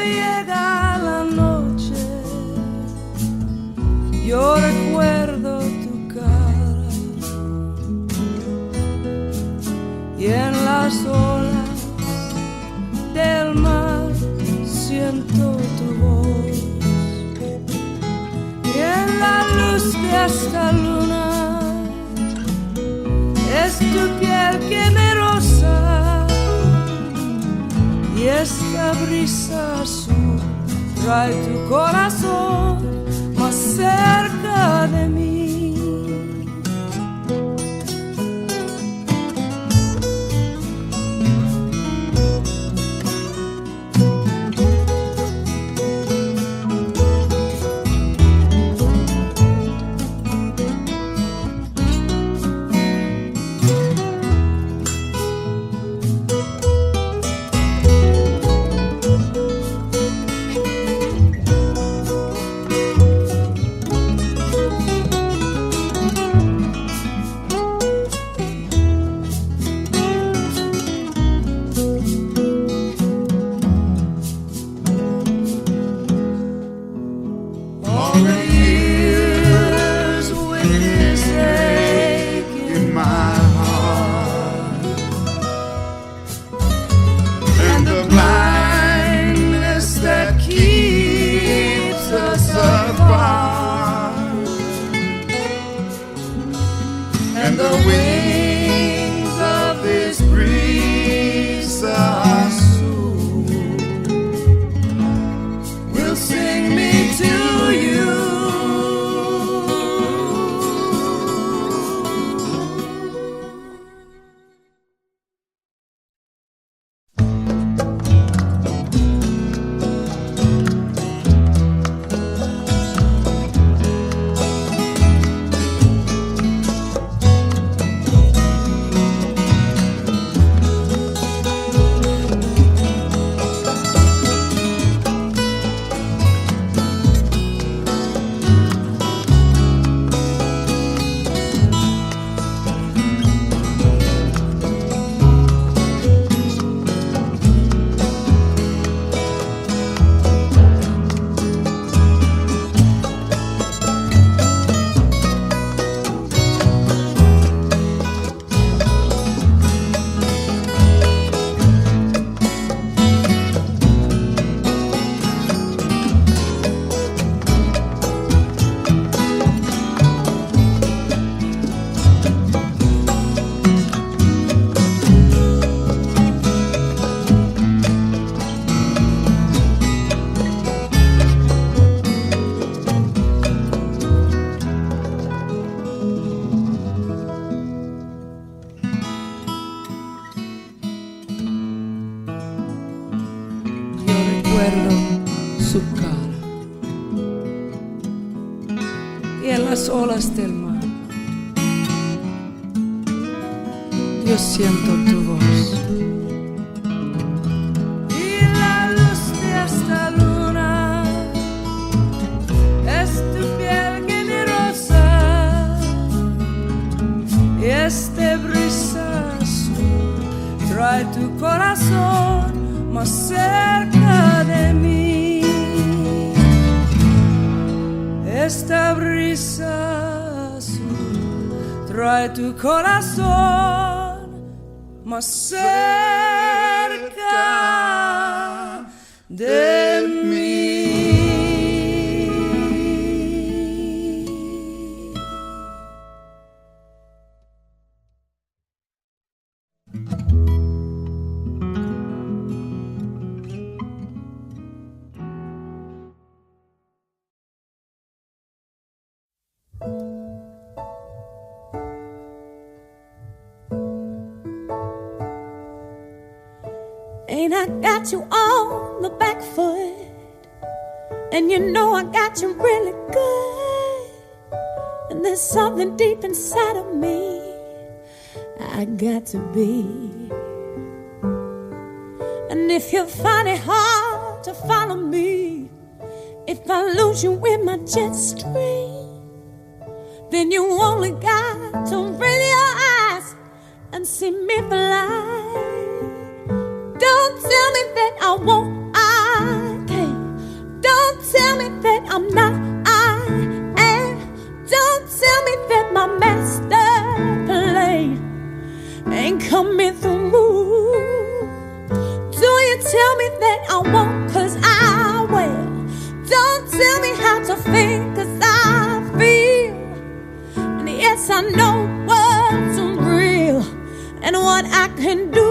llega la noche, yo recuerdo tu cara y en las olas del mar siento tu voz y en la luz de esta luna es tu piel que me roza y esta brisa azul trae tu corazón más cerca de mí. Su cara y en las olas del mar yo siento tu voz y la luz de esta luna es tu piel que me roza y este brisa azul trae tu corazón más cerca de mí. Esta brisa azul trae tu corazón más cerca de mí. Ain't I got you on the back foot, and you know I got you really good, and there's something deep inside of me I got to be. And if you find it hard to follow me, if I lose you in my jet stream, then you only got to raise your eyes and see me fly. Don't tell me that I won't, I you tell me that I won't, 'cause I will. Don't tell me how to think, 'cause I feel. And yes, I know what's real and what I can do.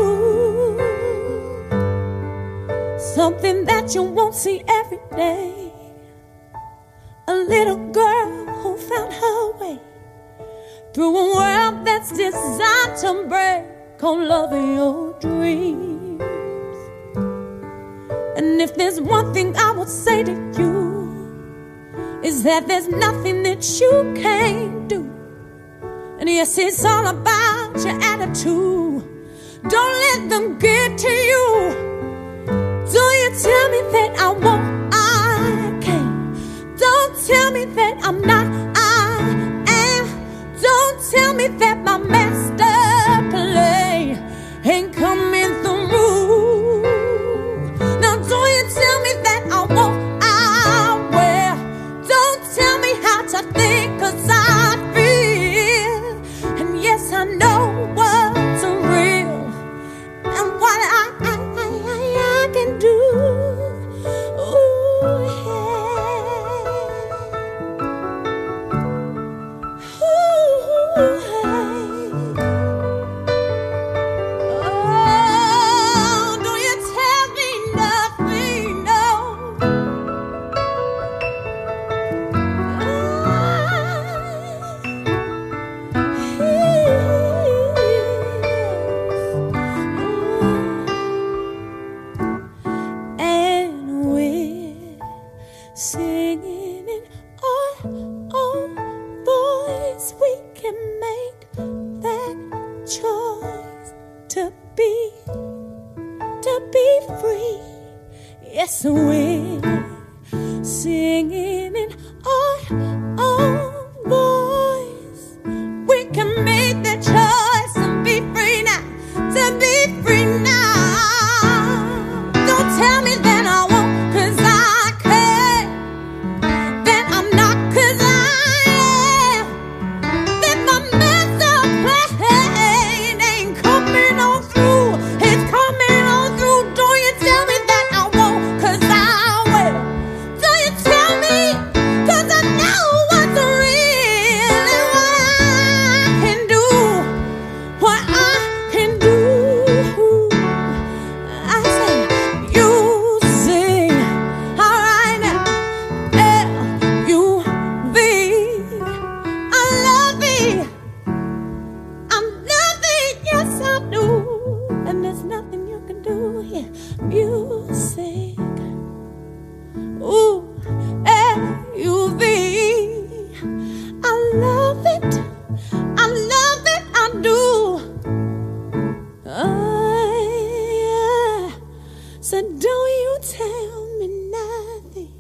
Something that you won't see every day. A little girl who found her way through a world that's designed to break on loving your dreams. And if there's one thing I would say to you, is that there's nothing that you can't do. And yes, it's all about your attitude. Don't let them get to you. Don't you tell me that I won't, I can't. Don't tell me that I'm not, I am. Don't tell me that my master play ain't coming through. Now don't you tell me that I won't, I will. Don't tell me how to think, 'cause I feel. And yes, I know what's real and what I can do. Ooh, yeah. Ooh, hey. Oh, don't you tell me nothing, no. Singing in our own voice, we can make that choice to be free. Yes, we're singing in our own voice. We can make that choice to be free now, to be free now. Don't tell me that I won't, 'cause I can't. That I'm not, 'cause I am. That my master plan ain't coming on through. It's coming on through. Don't you tell me that I won't, 'cause I will. Don't you tell me, 'cause I know what's real and what I can do. What I can do. I say, you sing, all right now. L-U-V. I love it. I'm loving, yes I do. And there's nothing you can do here. Music. Ooh, L-U-V. I love it. I love it, I do. Yeah. So don't you tell me nothing.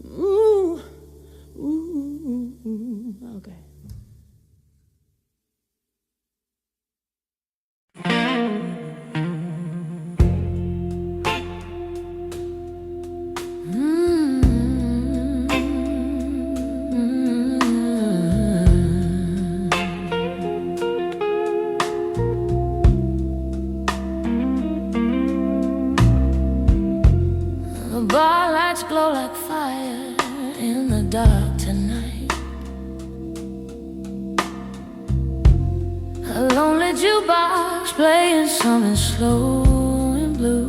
Ooh, ooh, okay. The bar lights glow like fire in the dark tonight. A lonely jukebox playing something slow and blue.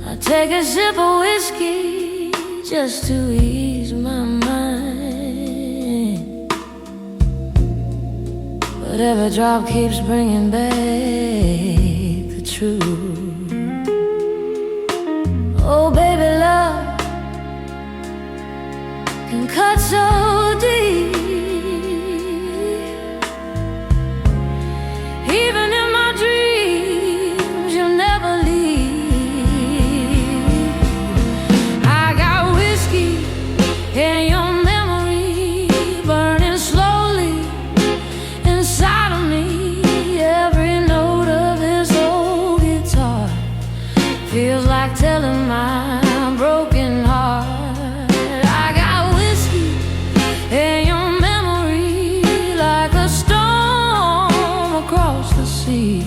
I take a sip of whiskey just to ease my mind, but every drop keeps bringing back the truth. Oh baby, love can cut so deep. Even in my dreams, you'll never leave. I got whiskey in your memory, burning slowly inside of me. Every note of this old guitar feels like telling my broken heart. I got whiskey sea.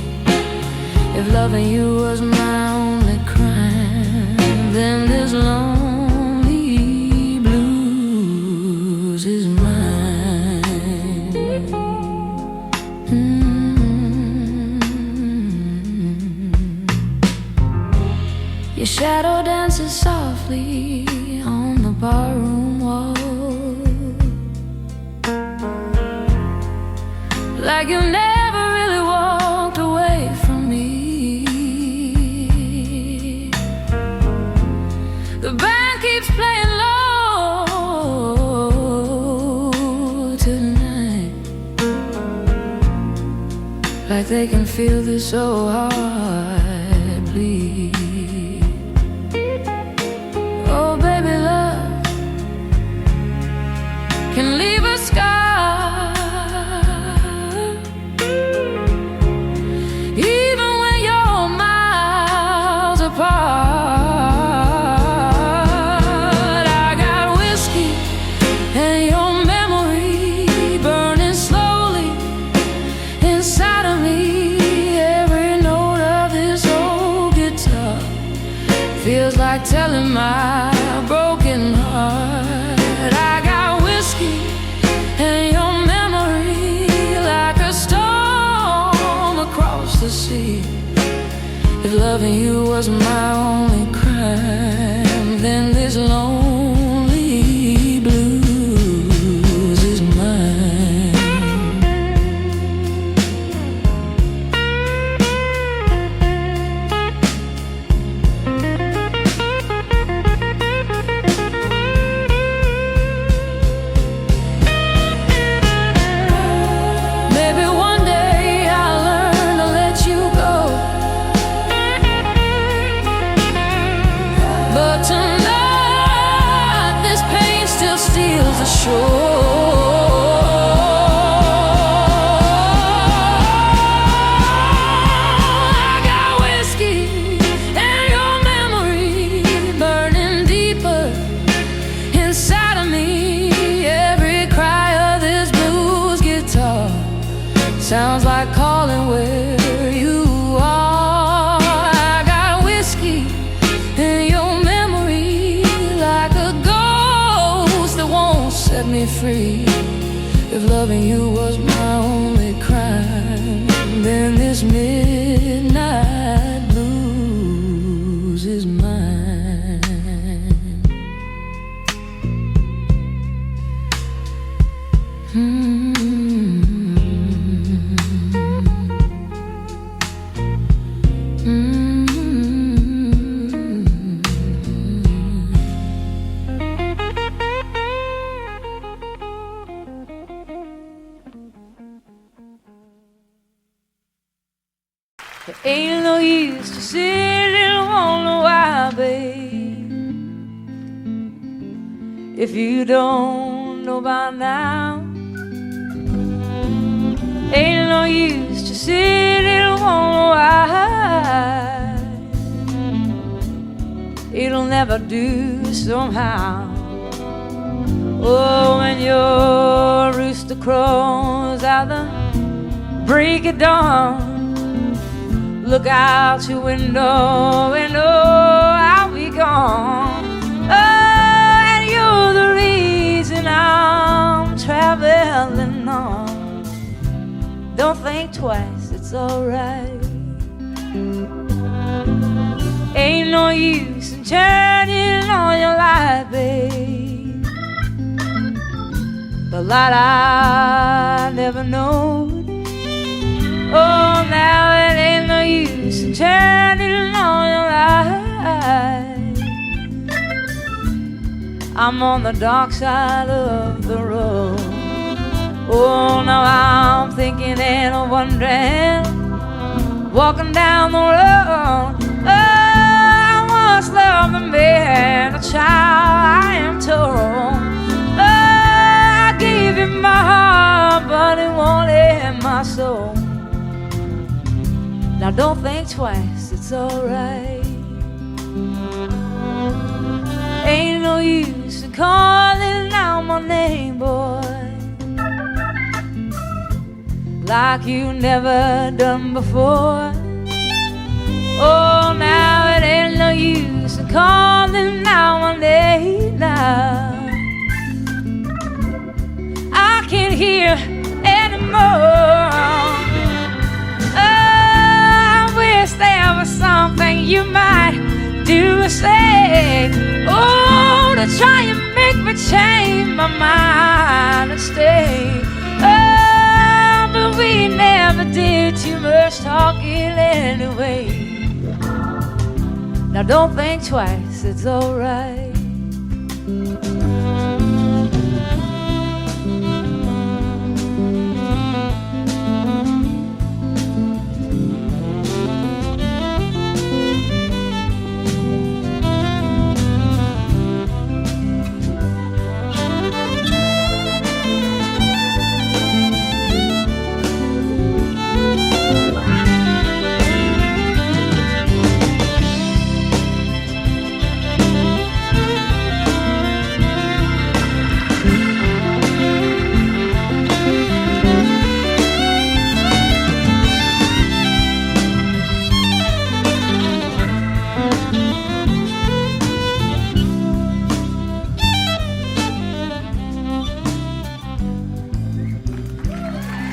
If loving you was my only crime, then this lonely blues is mine. Your shadow dances softly on the barroom wall, like you never really walked away from me. The band keeps playing low tonight, like they can feel this so hard bleed. Oh baby, love can leave a scar, even when you're miles apart. I got whiskey and your memory burning slowly inside of me. Every note of this old guitar feels like telling my broken heart. I got whiskey and your memory like a storm across the sea. If loving you was my only crime, then this lonely blues is mine. Maybe one day I'll learn to let you go, but tonight this pain still steals the shore. I got whiskey and your memory burning deeper inside of me. Every cry of this blues guitar sounds like calling where you are. I got whiskey and your memory like a ghost that won't set me free. If loving you was my only crime, then this midnight blues is mine. Ain't no use to sit and wonder why, babe, if you don't know by now. Ain't no use to sit and wonder why, it'll never do somehow. Oh, when your rooster crows out the break of dawn, look out your window and oh, I'll be gone. Oh, and you're the reason I'm traveling on. Don't think twice, it's alright. Ain't no use in turning on your light, babe, the light I never knowed. Oh, now it ain't no use in turning on your light. I'm on the dark side of the road. Oh, now I'm thinking and wondering, walking down the road. Oh, I once loved a man, a child, I am told. Oh, I gave him my heart, but it wanted my soul. Now don't think twice, it's alright. Ain't no use in calling out my name, boy, like you never done before. Oh, now it ain't no use in calling 918 now. I can't hear anymore. Oh, I wish there was something you might do or say, oh, to try and make me change my mind and stay. Oh, but we never did too much talking anyway. Now don't think twice, it's alright.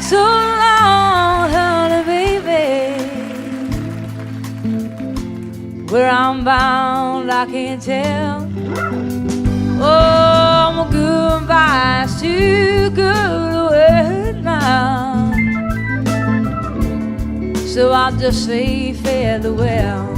So long, honey, baby. Where I'm bound, I can't tell. Oh, my goodbye's too good a word now. So I'll just say farewell.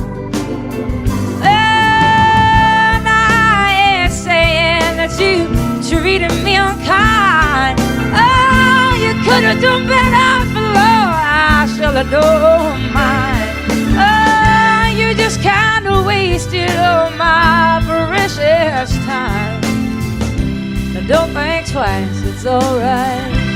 And I ain't saying that you treated me unkind. Oh, you could have done better for love. I should have known mine. Oh, you just kind of wasted all my precious time. Now don't think twice, it's alright.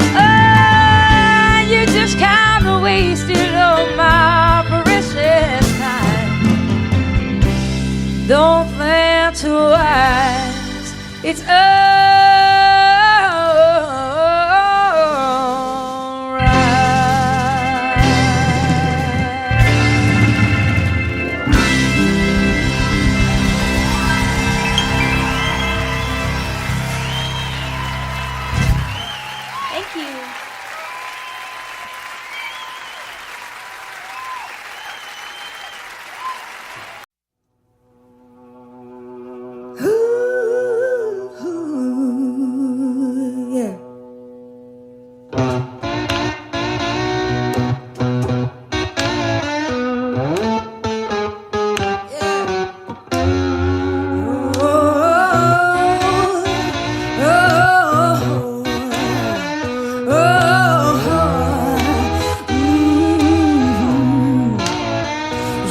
Oh, you just kind of wasted all my precious time. Don't think twice, it's alright. Thank you. Yeah.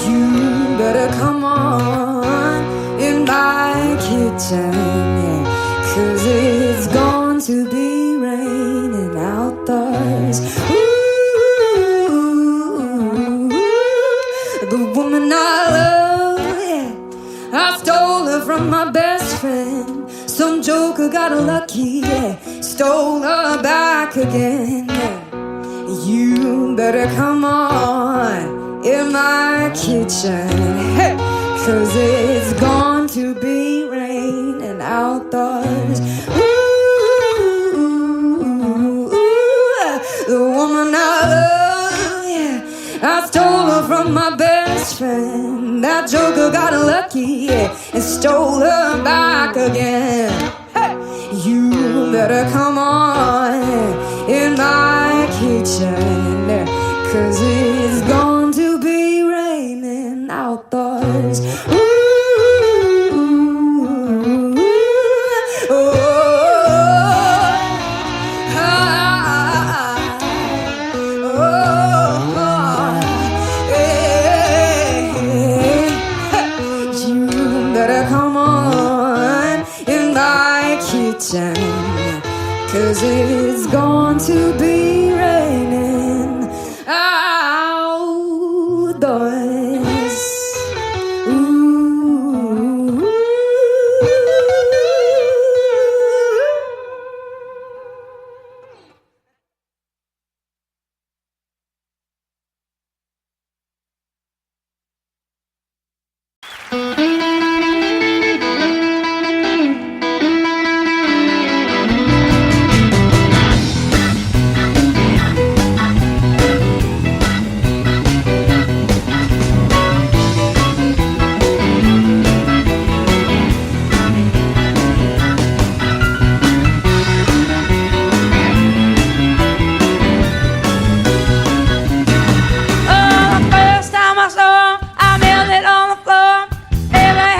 You better come on in my kitchen, yeah, 'cause it's going to be raining outdoors. Ooh, the woman I love, yeah, I stole her from my best friend. Some joker got her lucky, yeah, stole her back again, yeah. You better come on in my kitchen, hey, 'cause it's going to be raining outdoors. Ooh, the woman I love, yeah, I stole her from my best friend. That joker got her lucky, yeah, and stole her back again. Hey, you better come on in my kitchen, 'cause it's going to be raining outdoors. Ooh, oh, you better come on in my kitchen, 'cause it's going to be raining outdoors. Ooh. Oh, the first time I saw him, I melted on the floor. Every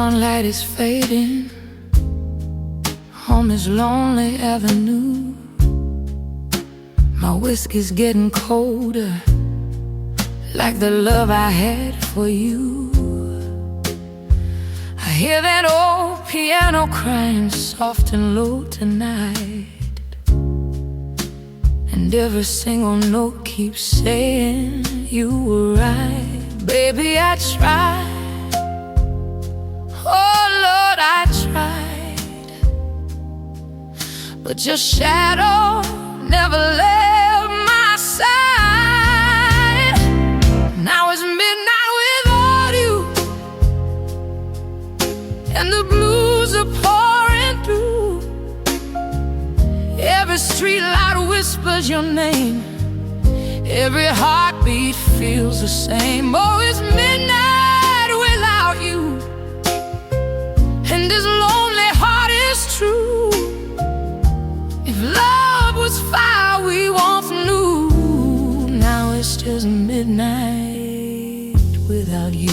sunlight is fading, home is lonely avenue. My whiskey's getting colder, like the love I had for you. I hear that old piano crying soft and low tonight, and every single note keeps saying you were right. Baby, I tried, oh Lord, I tried, but your shadow never left my side. Now it's midnight without you, and the blues are pouring through. Every street light whispers your name, every heartbeat feels the same. Oh, it's midnight without you, and this lonely heart is true. If love was fire we once knew, now it's just midnight without you.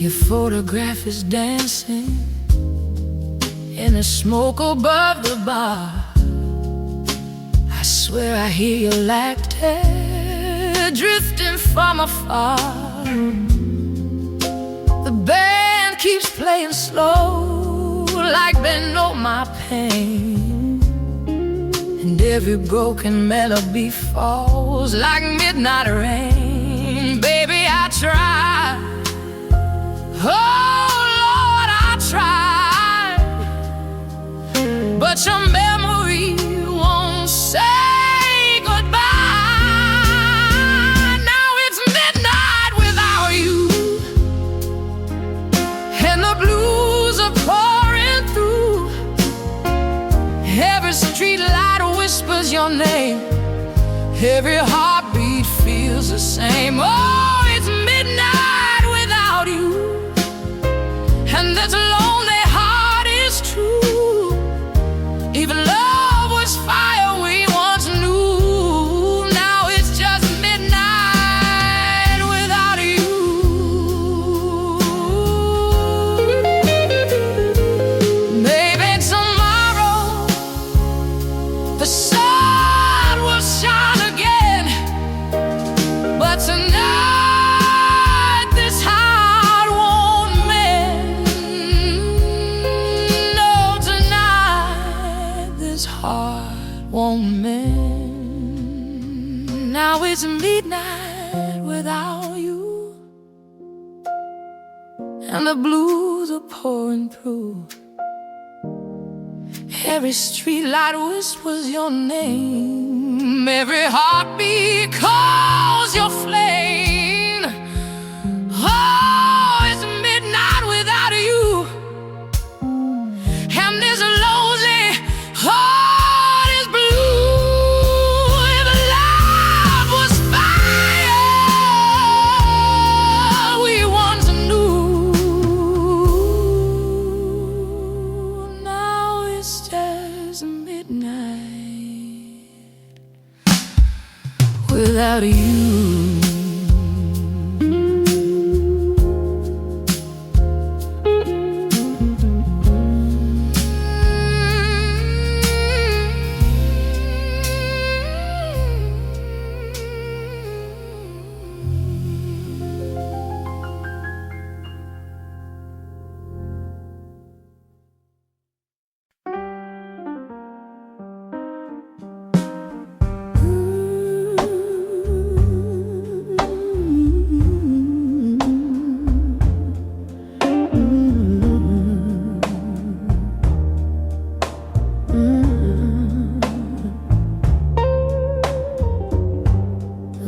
Your photograph is dancing in the smoke above the bar. I swear I hear your laughter drifting from afar. The band keeps playing slow, like they know my pain, and every broken melody falls like midnight rain. Baby, I tried, oh Lord, I tried, but your memory won't say goodbye. Now it's midnight without you, and the blues are pouring through. Every street light whispers your name, every heartbeat feels the same. Oh, it's midnight without you, and this lonely heart is true. Even love was fire we once knew, now it's just midnight without you. Maybe tomorrow the sun will shine again, but tonight this heart won't mend. No, tonight this heart won't mend. Now it's midnight without you, and the blues are pouring through. Every street light whispers your name, every heartbeat calls your flame. Oh, it's midnight without you, and this lonely heart is blue. If love was fire we once knew, now it's just midnight without you.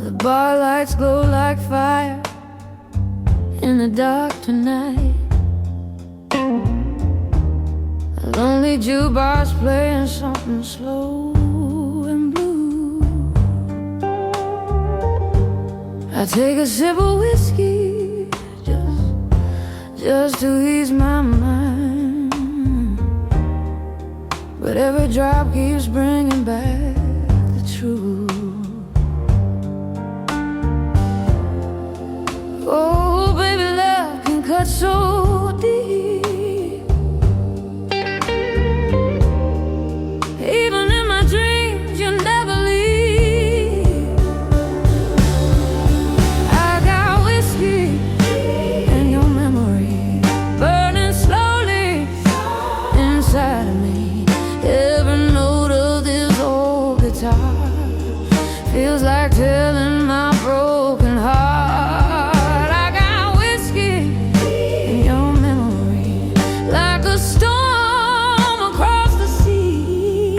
The bar lights glow like fire in the dark tonight. A lonely jukebox playing something slow and blue. I take a sip of whiskey just to ease my mind, but every drop keeps bringing back the truth. cut so deep. Even in my dreams, you never leave. I got whiskey and your memory burning slowly inside of me. Every note of this old guitar feels like telling my broken heart. I got whiskey in your memory, like a storm across the sea.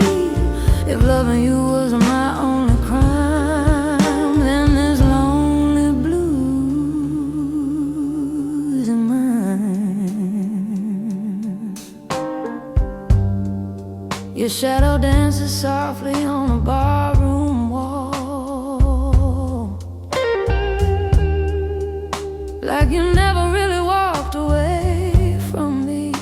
If loving you was my only crime, then this lonely blues is mine. Your shadow dances softly on a barroom wall, like you never really walked away from me.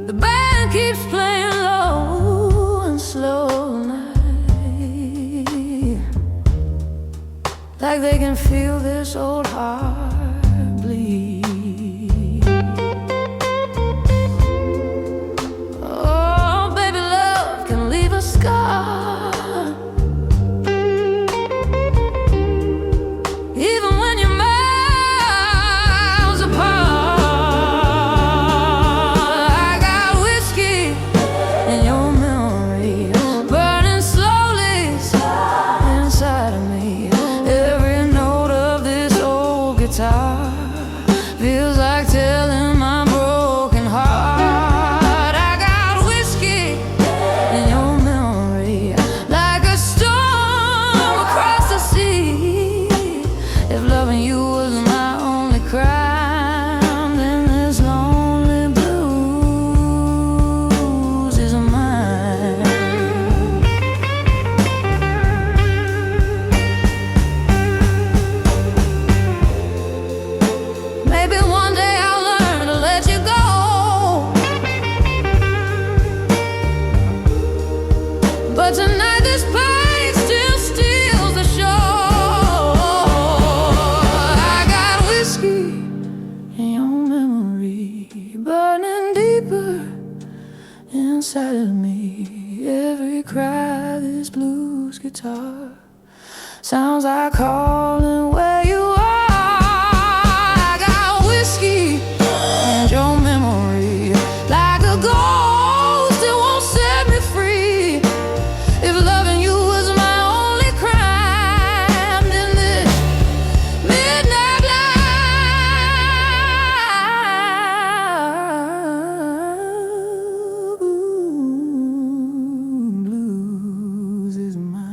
The band keeps playing low and slow night, like they can feel this old heart bleed. Oh, baby, love can leave a scar, even when you're miles apart. I got whiskey in your memory, burning slowly inside of me. Every note of this old guitar feels like telling my broken heart. I got whiskey in your memory, like a storm across the sea. If loving you was my only crime, then this lonely blues is mine. Maybe one day I'll learn to let you go, but tonight this pain still steals the show. I got whiskey in your memory, burning deeper inside of me. Every cry, this blues guitar sounds like calling where you are. I got whiskey and your memory, like a ghost that won't set me free. If loving you was my only crime, then this midnight blues is mine.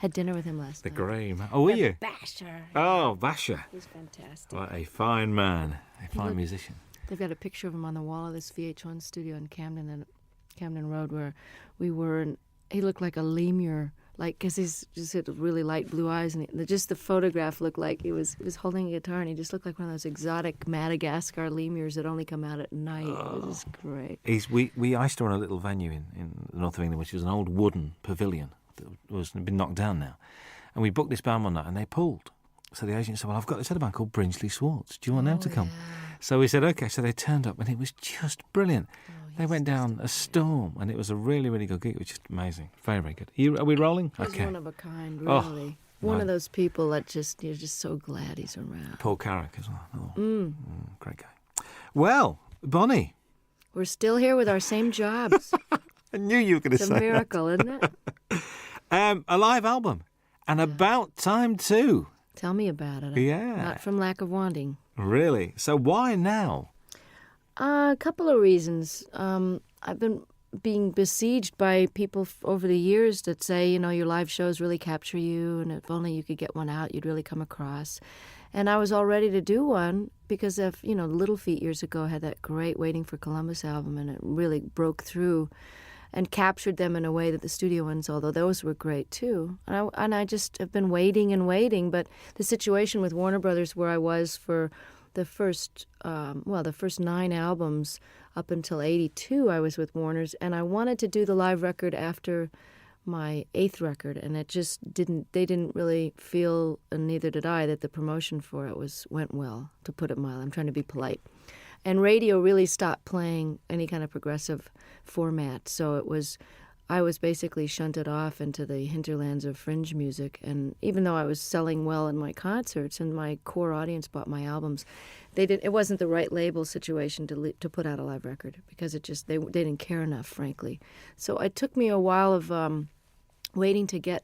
Had dinner with him last The night. grey man. Oh, were you? Basher. Oh, Basher. He's fantastic. What a fine man. A fine musician. They've got a picture of him on the wall of this VH1 studio in Camden Road where we were, and he looked like a lemur, like, because he's just had really light blue eyes, and just the photograph looked like he was holding a guitar, and he just looked like one of those exotic Madagascar lemurs that only come out at night. It was just great. We I used to run a little venue in the north of England, which was an old wooden pavilion that was been knocked down now, and we booked this band one night, and they pulled. So the agent said, "Well, I've got this other band called Brinsley Swartz. Do you want them to come?" Yeah. So we said, "Okay." So they turned up, and it was just brilliant. They went down a storm, and it was a really, really good gig. It was just amazing. Very, very good. Are we rolling? He's Okay. one of a kind, Oh, really. One man. of those people that you're just so glad he's around. Paul Carrick as well. Oh, great guy. Well, Bonnie, We're still here with our same jobs. I knew you were going to It's say a miracle, isn't it? that. A live album, and about time too. Tell me about it. Yeah. Not from lack of wanting. Really? So why now? A couple of reasons. I've been being besieged by people over the years that say, your live shows really capture you, and if only you could get one out, you'd really come across. And I was all ready to do one because of, Little Feat years ago had that great Waiting for Columbus album, and it really broke through and captured them in a way that the studio ones, although those were great too. And I just have been waiting and waiting, but the situation with Warner Brothers, where I was for the first 9 albums up until 82, I was with Warner's, and I wanted to do the live record after my 8th record, and it just they didn't really feel, and neither did I, that the promotion for it went well, to put it mild. I'm trying to be polite. And radio really stopped playing any kind of progressive format, so I was basically shunted off into the hinterlands of fringe music. And even though I was selling well in my concerts and my core audience bought my albums, it wasn't the right label situation to put out a live record, because they didn't care enough, frankly. So it took me a while of waiting to get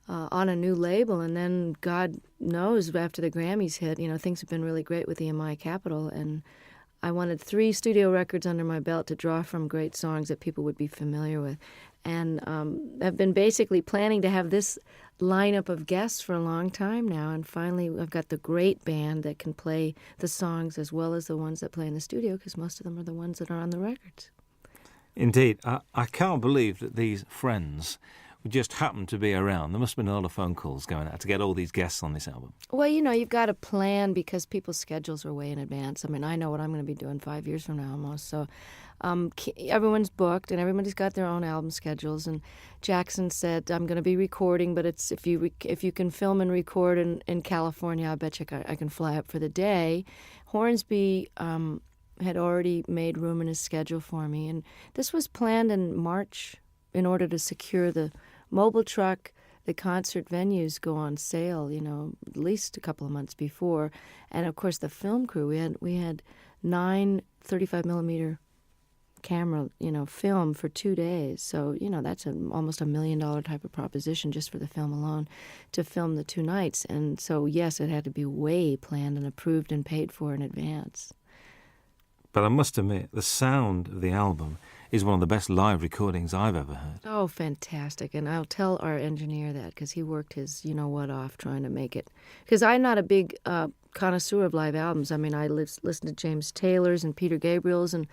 on a new label, and then God knows, after the Grammys hit, things have been really great with EMI Capitol, and I wanted 3 studio records under my belt to draw from great songs that people would be familiar with. And I've been basically planning to have this lineup of guests for a long time now, and finally I've got the great band that can play the songs as well as the ones that play in the studio, because most of them are the ones that are on the records. Indeed. I can't believe that these friends just happened to be around. There must have been a lot of phone calls going out to get all these guests on this album. Well, you've got to plan, because people's schedules are way in advance. I mean, I know what I'm going to be doing 5 years from now almost. So everyone's booked, and everybody's got their own album schedules. And Jackson said, I'm going to be recording, but it's if you can film and record in California, I bet you I can fly up for the day. Hornsby had already made room in his schedule for me. And this was planned in March in order to secure the mobile truck. The concert venues go on sale, at least a couple of months before. And, of course, the film crew, we had 9 35-millimeter camera, film for 2 days. So, that's almost $1 million type of proposition just for the film alone, to film the 2 nights. And so, yes, it had to be way planned and approved and paid for in advance. But I must admit, the sound of the album is one of the best live recordings I've ever heard. Oh, fantastic. And I'll tell our engineer that, because he worked his you-know-what off trying to make it. Because I'm not a big connoisseur of live albums. I mean, I listen to James Taylor's and Peter Gabriel's, and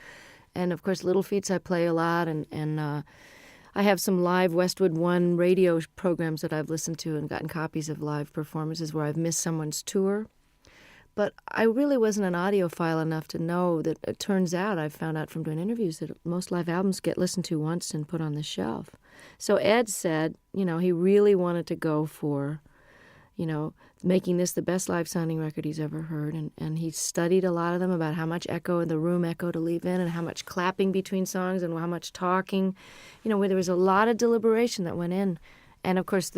of course, Little Feats I play a lot, and I have some live Westwood One radio programs that I've listened to and gotten copies of live performances where I've missed someone's tour. But I really wasn't an audiophile enough to know that it turns out, I've found out from doing interviews, that most live albums get listened to once and put on the shelf. So Ed said, he really wanted to go for, making this the best live sounding record he's ever heard. And he studied a lot of them about how much echo in the room echo to leave in, and how much clapping between songs, and how much talking, where there was a lot of deliberation that went in. And of course,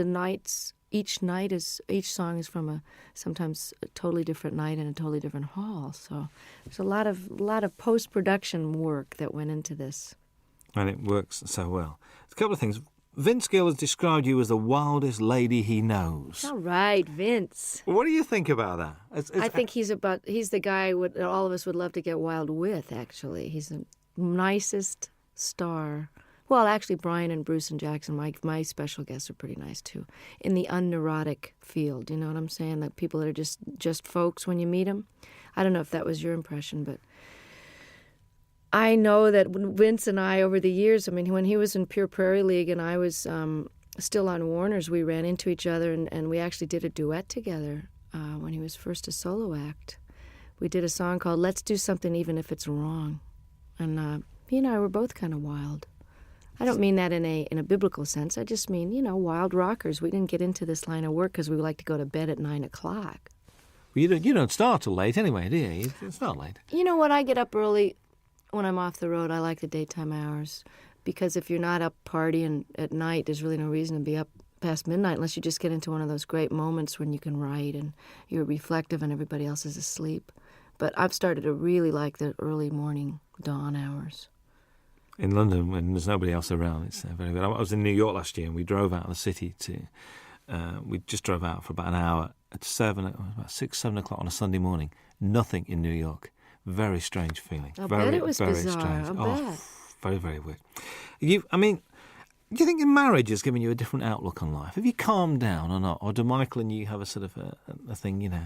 each song is from sometimes a totally different night in a totally different hall. So there's a lot of post-production work that went into this. And it works so well. A couple of things. Vince Gill has described you as the wildest lady he knows. All right, Vince. What do you think about that? I think he's the guy that all of us would love to get wild with, actually. He's the nicest star Well, actually, Brian and Bruce and Jackson, my special guests, are pretty nice, too. In the unneurotic field, you know what I'm saying? That people that are just folks when you meet them. I don't know if that was your impression, but I know that Vince and I, over the years, I mean, when he was in Pure Prairie League and I was still on Warner's, we ran into each other, and we actually did a duet together when he was first a solo act. We did a song called Let's Do Something Even If It's Wrong. And he and I were both kind of wild. I don't mean that in a biblical sense. I just mean, you know, wild rockers. We didn't get into this line of work because we like to go to bed at 9 o'clock. Well, you don't start till late anyway, do you? It's not late. You know what? I get up early when I'm off the road. I like the daytime hours because if you're not up partying at night, there's really no reason to be up past midnight unless you just get into one of those great moments when you can write and you're reflective and everybody else is asleep. But I've started to really like the early morning dawn hours. In London, when there's nobody else around, it's very good. I was in New York last year, and we drove out of the city we just drove out for about an hour at about 6, 7 o'clock on a Sunday morning. Nothing in New York. Very strange feeling. I very, bet it was very bizarre. strange. I bet. Very, very weird. Do you think marriage has given you a different outlook on life? Have you calmed down or not? Or do Michael and you have a sort of a thing, you know?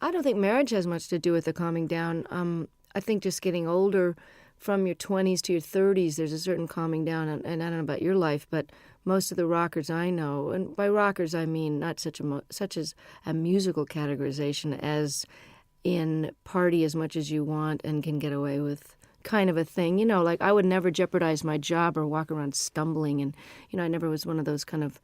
I don't think marriage has much to do with the calming down. I think just getting older, from your 20s to your 30s, there's a certain calming down. And I don't know about your life, but most of the rockers I know, and by rockers I mean not such as a musical categorization as in party as much as you want and can get away with kind of a thing. You know, like I would never jeopardize my job or walk around stumbling. And, you know, I never was one of those kind of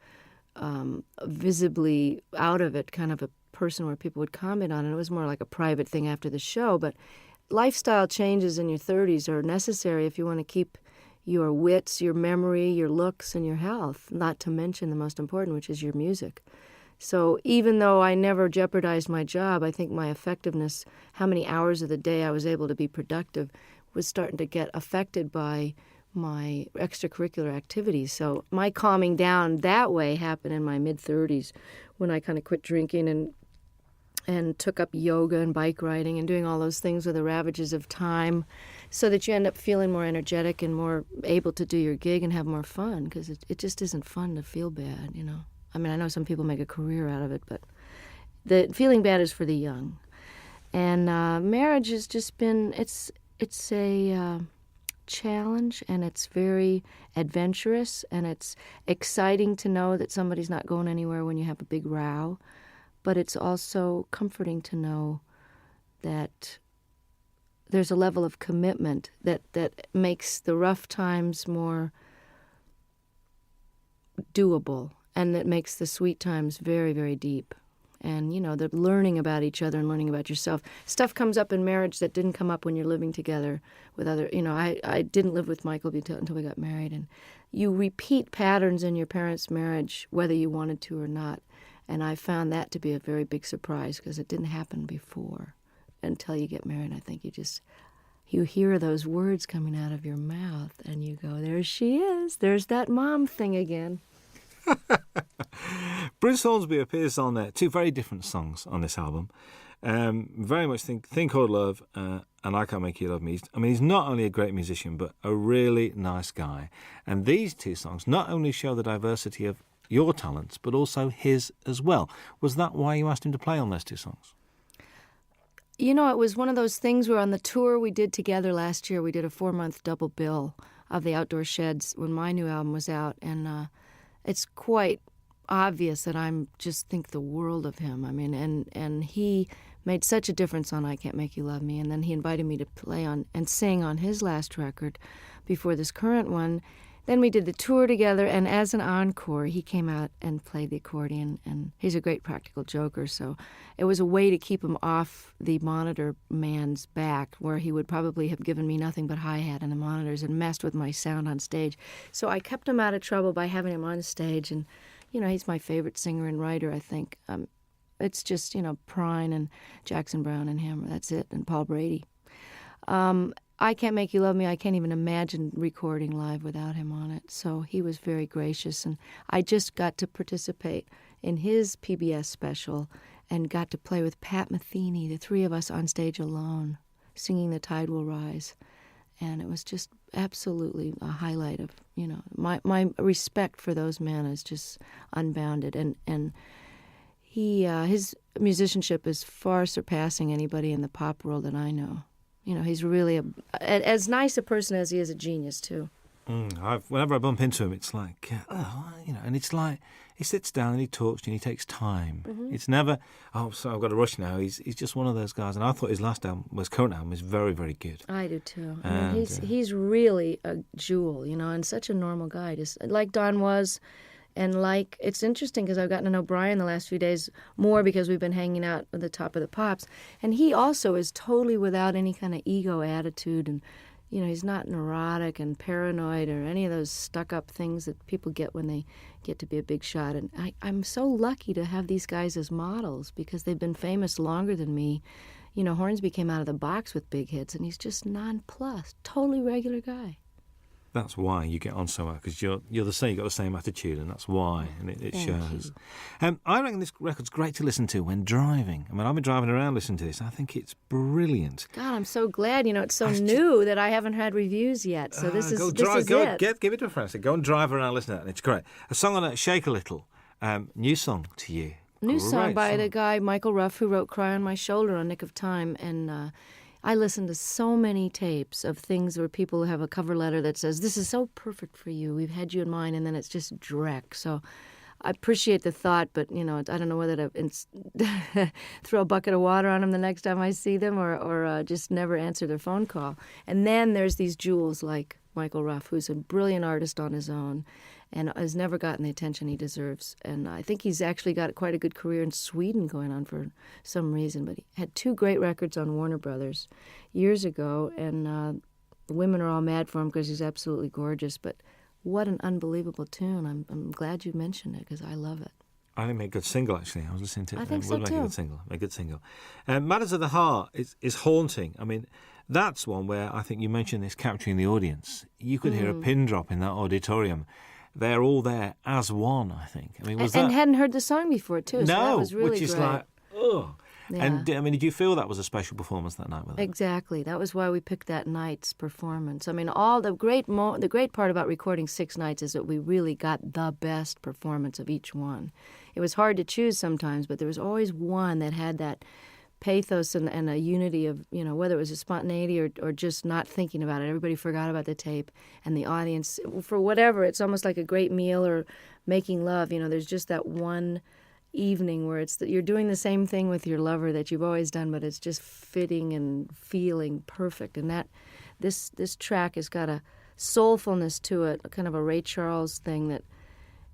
visibly out of it kind of a person where people would comment on it. It was more like a private thing after the show. But lifestyle changes in your 30s are necessary if you want to keep your wits, your memory, your looks, and your health, not to mention the most important, which is your music. So even though I never jeopardized my job, I think my effectiveness, how many hours of the day I was able to be productive, was starting to get affected by my extracurricular activities. So my calming down that way happened in my mid-30s when I kind of quit drinking and took up yoga and bike riding and doing all those things with the ravages of time so that you end up feeling more energetic and more able to do your gig and have more fun because it just isn't fun to feel bad, you know. I mean, I know some people make a career out of it, but the feeling bad is for the young. And marriage has just been, it's a challenge, and it's very adventurous, and it's exciting to know that somebody's not going anywhere when you have a big row. But it's also comforting to know that there's a level of commitment that makes the rough times more doable, and that makes the sweet times very, very deep. And, you know, the learning about each other and learning about yourself. Stuff comes up in marriage that didn't come up when you're living together with other, you know, I didn't live with Michael until we got married. And you repeat patterns in your parents' marriage, whether you wanted to or not. And I found that to be a very big surprise because it didn't happen before until you get married. I think you hear those words coming out of your mouth and you go, there she is. There's that mom thing again. Bruce Hornsby appears on two very different songs on this album. Very much Think or Love and I Can't Make You Love Me. He's not only a great musician, but a really nice guy. And these two songs not only show the diversity of your talents, but also his as well. Was that why you asked him to play on those two songs? You know, it was one of those things where on the tour we did together last year, we did a 4-month double bill of the Outdoor Sheds when my new album was out. And it's quite obvious that I just think the world of him. I mean, and he made such a difference on I Can't Make You Love Me. And then he invited me to play on and sing on his last record before this current one. Then we did the tour together, and as an encore, he came out and played the accordion, and he's a great practical joker, so it was a way to keep him off the monitor man's back, where he would probably have given me nothing but hi-hat and the monitors and messed with my sound on stage. So I kept him out of trouble by having him on stage, and, you know, he's my favorite singer and writer, I think. It's just, you know, Prine and Jackson Browne and him, that's it, and Paul Brady. I Can't Make You Love Me, I can't even imagine recording live without him on it. So he was very gracious, and I just got to participate in his PBS special and got to play with Pat Metheny, the three of us on stage alone, singing The Tide Will Rise. And it was just absolutely a highlight of, my respect for those men is just unbounded. And his musicianship is far surpassing anybody in the pop world that I know. He's really as nice a person as he is a genius, too. Whenever I bump into him, it's like, and it's like he sits down and he talks to you and he takes time. Mm-hmm. It's never, so I've got to rush now. He's just one of those guys. And I thought his current album is very, very good. I do too. And, he's really a jewel, and such a normal guy, just like Don was. And it's interesting because I've gotten to know Brian the last few days more because we've been hanging out at the Top of the Pops. And he also is totally without any kind of ego attitude, and he's not neurotic and paranoid or any of those stuck-up things that people get when they get to be a big shot. And I'm so lucky to have these guys as models because they've been famous longer than me. Hornsby came out of the box with big hits, and he's just nonplussed, totally regular guy. That's why you get on so well, because you're the same. You've got the same attitude, and that's why, and it shows. I reckon this record's great to listen to when driving. I mean, I've been driving around listening to this. I think it's brilliant. God, I'm so glad. It's so new that I haven't had reviews yet. So this is it. Give it to a friend. So go and drive around, listen to it, and it's great. A song on it, Shake a Little. New song to you. New song by the guy Michael Ruff, who wrote "Cry on My Shoulder" on Nick of Time, and. I listen to so many tapes of things where people have a cover letter that says, "This is so perfect for you. We've had you in mind," and then it's just dreck. So I appreciate the thought, but, I don't know whether to throw a bucket of water on them the next time I see them or just never answer their phone call. And then there's these jewels like Michael Ruff, who's a brilliant artist on his own and has never gotten the attention he deserves. And I think he's actually got quite a good career in Sweden going on for some reason. But he had 2 great records on Warner Brothers years ago, and women are all mad for him because he's absolutely gorgeous. But what an unbelievable tune. I'm glad you mentioned it because I love it. I think it made a good single, actually. I was listening to it. I think so, make too. A good single. Matters of the Heart is haunting. I mean, that's one where I think you mentioned this capturing the audience. You could hear a pin drop in that auditorium. They're all there as one, I think. I mean, and hadn't heard the song before, too. So that was really which is great. like, ugh. Yeah. And, did you feel that was a special performance that night with them? Exactly. That was why we picked that night's performance. I mean, all the great part about recording 6 nights is that we really got the best performance of each one. It was hard to choose sometimes, but there was always one that had that pathos and a unity of, whether it was a spontaneity or just not thinking about it. Everybody forgot about the tape, and the audience, for whatever, it's almost like a great meal or making love. There's just that one evening where you're doing the same thing with your lover that you've always done, but it's just fitting and feeling perfect. And that this track has got a soulfulness to it, kind of a Ray Charles thing that,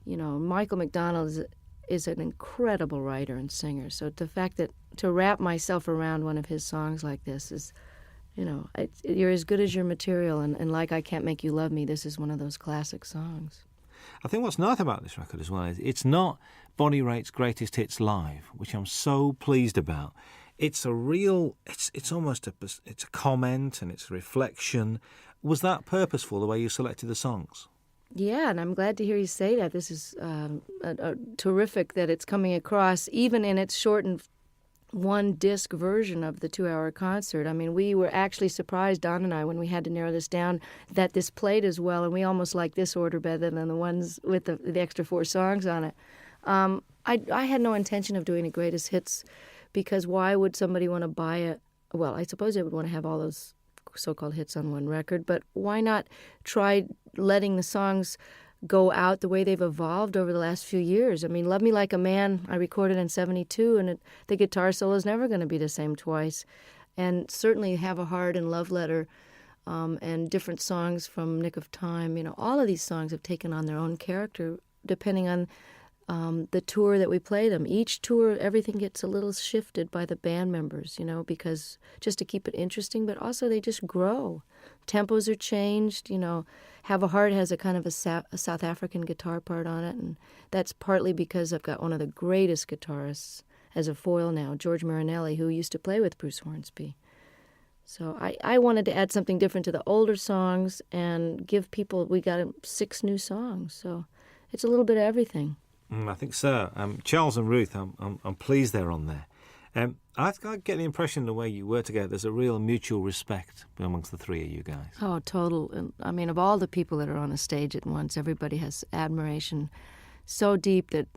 Michael McDonald is an incredible writer and singer. So the fact that to wrap myself around one of his songs like this is, you're as good as your material, and like I Can't Make You Love Me, this is one of those classic songs. I think what's nice about this record as well is it's not Bonnie Raitt's greatest hits live, which I'm so pleased about. It's a real, it's almost it's a comment and it's a reflection. Was that purposeful, the way you selected the songs? Yeah, and I'm glad to hear you say that. This is terrific that it's coming across, even in its shortened one-disc version of the 2-hour concert. I mean, we were actually surprised, Don and I, when we had to narrow this down, that this played as well, and we almost like this order better than the ones with the extra 4 songs on it. I had no intention of doing a greatest hits because why would somebody want to buy it? Well, I suppose they would want to have all those so-called hits on one record, but why not try letting the songs go out the way they've evolved over the last few years? I mean, Love Me Like a Man, I recorded in 1972, and the guitar solo is never going to be the same twice. And certainly Have a Heart and Love Letter and different songs from Nick of Time, all of these songs have taken on their own character depending on the tour that we play them. Each tour, everything gets a little shifted by the band members, because just to keep it interesting, but also they just grow. Tempos are changed, Have a Heart has a kind of a South African guitar part on it, and that's partly because I've got one of the greatest guitarists as a foil now, George Marinelli, who used to play with Bruce Hornsby. So I wanted to add something different to the older songs and give people, we got 6 new songs, so it's a little bit of everything. I think so. Charles and Ruth, I'm pleased they're on there. I get the impression the way you work together, there's a real mutual respect amongst the three of you guys. Oh, total. And I mean, of all the people that are on a stage at once, everybody has admiration so deep that,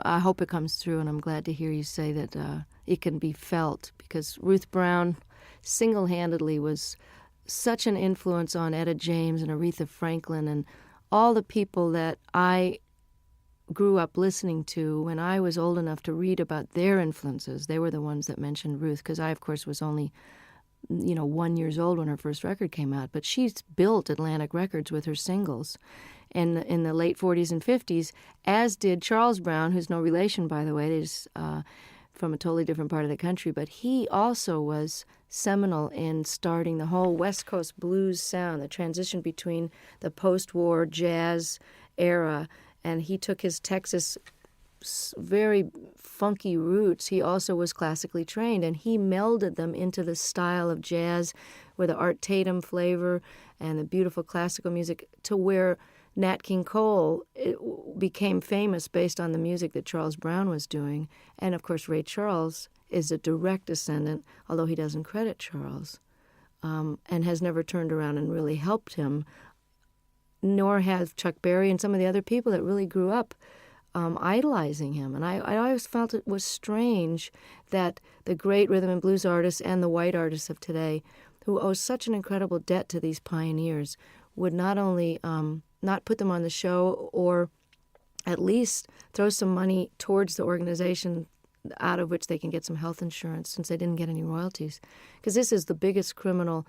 I hope it comes through, and I'm glad to hear you say that it can be felt, because Ruth Brown single-handedly was such an influence on Etta James and Aretha Franklin and all the people that I grew up listening to when I was old enough to read about their influences. They were the ones that mentioned Ruth, because I, of course, was only 1 year old when her first record came out. But she's built Atlantic Records with her singles in the late 40s and 50s, as did Charles Brown, who's no relation, by the way. They're just from a totally different part of the country. But he also was seminal in starting the whole West Coast blues sound, the transition between the post-war jazz era, and he took his Texas very funky roots. He also was classically trained, and he melded them into the style of jazz with the Art Tatum flavor and the beautiful classical music, to where Nat King Cole became famous based on the music that Charles Brown was doing. And, of course, Ray Charles is a direct descendant, although he doesn't credit Charles, and has never turned around and really helped him, nor have Chuck Berry and some of the other people that really grew up idolizing him. And I always felt it was strange that the great rhythm and blues artists and the white artists of today, who owe such an incredible debt to these pioneers, would not only not put them on the show, or at least throw some money towards the organization out of which they can get some health insurance, since they didn't get any royalties. Because this is the biggest criminal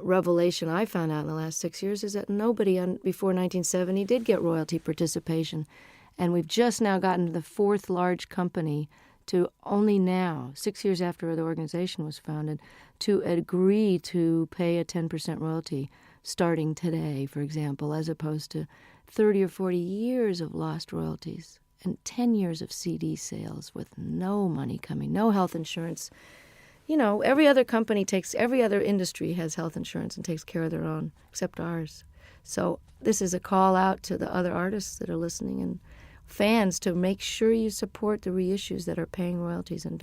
revelation I found out in the last 6 years, is that nobody before 1970 did get royalty participation. And we've just now gotten to the fourth large company to only now, 6 years after the organization was founded, to agree to pay a 10% royalty starting today, for example, as opposed to 30 or 40 years of lost royalties and 10 years of CD sales with no money coming, no health insurance. Every other industry has health insurance and takes care of their own, except ours. So this is a call out to the other artists that are listening and fans to make sure you support the reissues that are paying royalties, and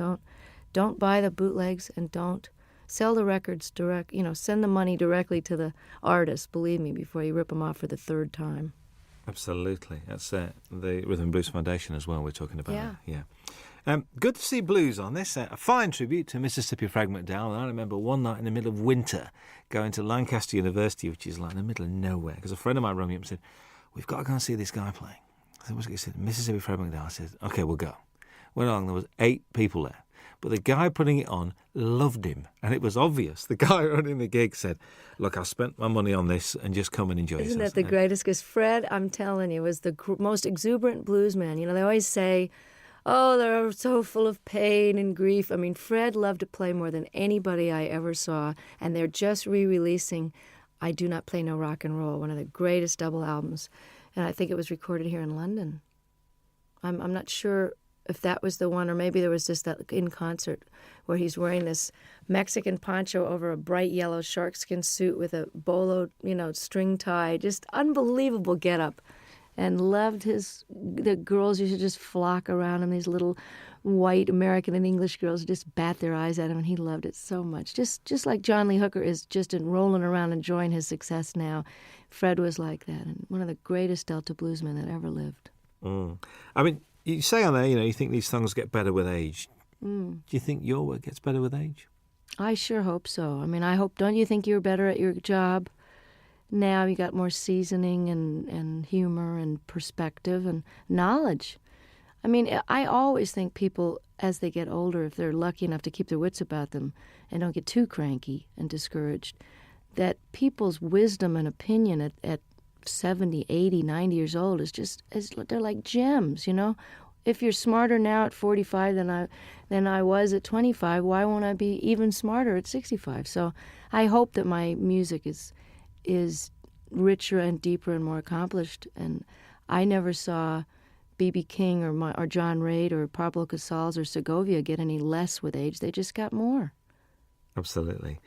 don't buy the bootlegs, and don't sell the records direct. Send the money directly to the artist, believe me, before you rip them off for the third time. Absolutely. That's the Rhythm and Blues Foundation as well we're talking about. Yeah. Good to see blues on this. A fine tribute to Mississippi Frag McDowell. And I remember one night in the middle of winter going to Lancaster University, which is like in the middle of nowhere, because a friend of mine rang me up and said, "We've got to go and see this guy playing." I said, "What's it?" He said, "Mississippi Frag McDowell." I said, "Okay, we'll go." Went along, there was 8 people there. But the guy putting it on loved him, and it was obvious. The guy running the gig said, "Look, I spent my money on this, and just come and enjoy yourself." Isn't that the greatest? Because Fred, I'm telling you, was the most exuberant blues man. They always say, oh, they're so full of pain and grief. I mean, Fred loved to play more than anybody I ever saw, and they're just re-releasing I Do Not Play No Rock and Roll, one of the greatest double albums, and I think it was recorded here in London. I'm not sure if that was the one, or maybe there was just that in concert where he's wearing this Mexican poncho over a bright yellow sharkskin suit with a bolo, string tie, just unbelievable getup, and loved the girls used to just flock around him, these little white American and English girls just bat their eyes at him, and he loved it so much. Just like John Lee Hooker is just rolling around enjoying his success now, Fred was like that, and one of the greatest Delta bluesmen that ever lived. I mean, you say on there, you think these songs get better with age. Do you think your work gets better with age? I sure hope so. I mean, don't you think you're better at your job now? You got more seasoning and humor and perspective and knowledge. I mean, I always think people, as they get older, if they're lucky enough to keep their wits about them and don't get too cranky and discouraged, that people's wisdom and opinion at 70, 80, 90 years old they're like gems, If you're smarter now at 45 than I was at 25, why won't I be even smarter at 65? So I hope that my music is richer and deeper and more accomplished. And I never saw B.B. King or John Reid or Pablo Casals or Segovia get any less with age. They just got more. Absolutely.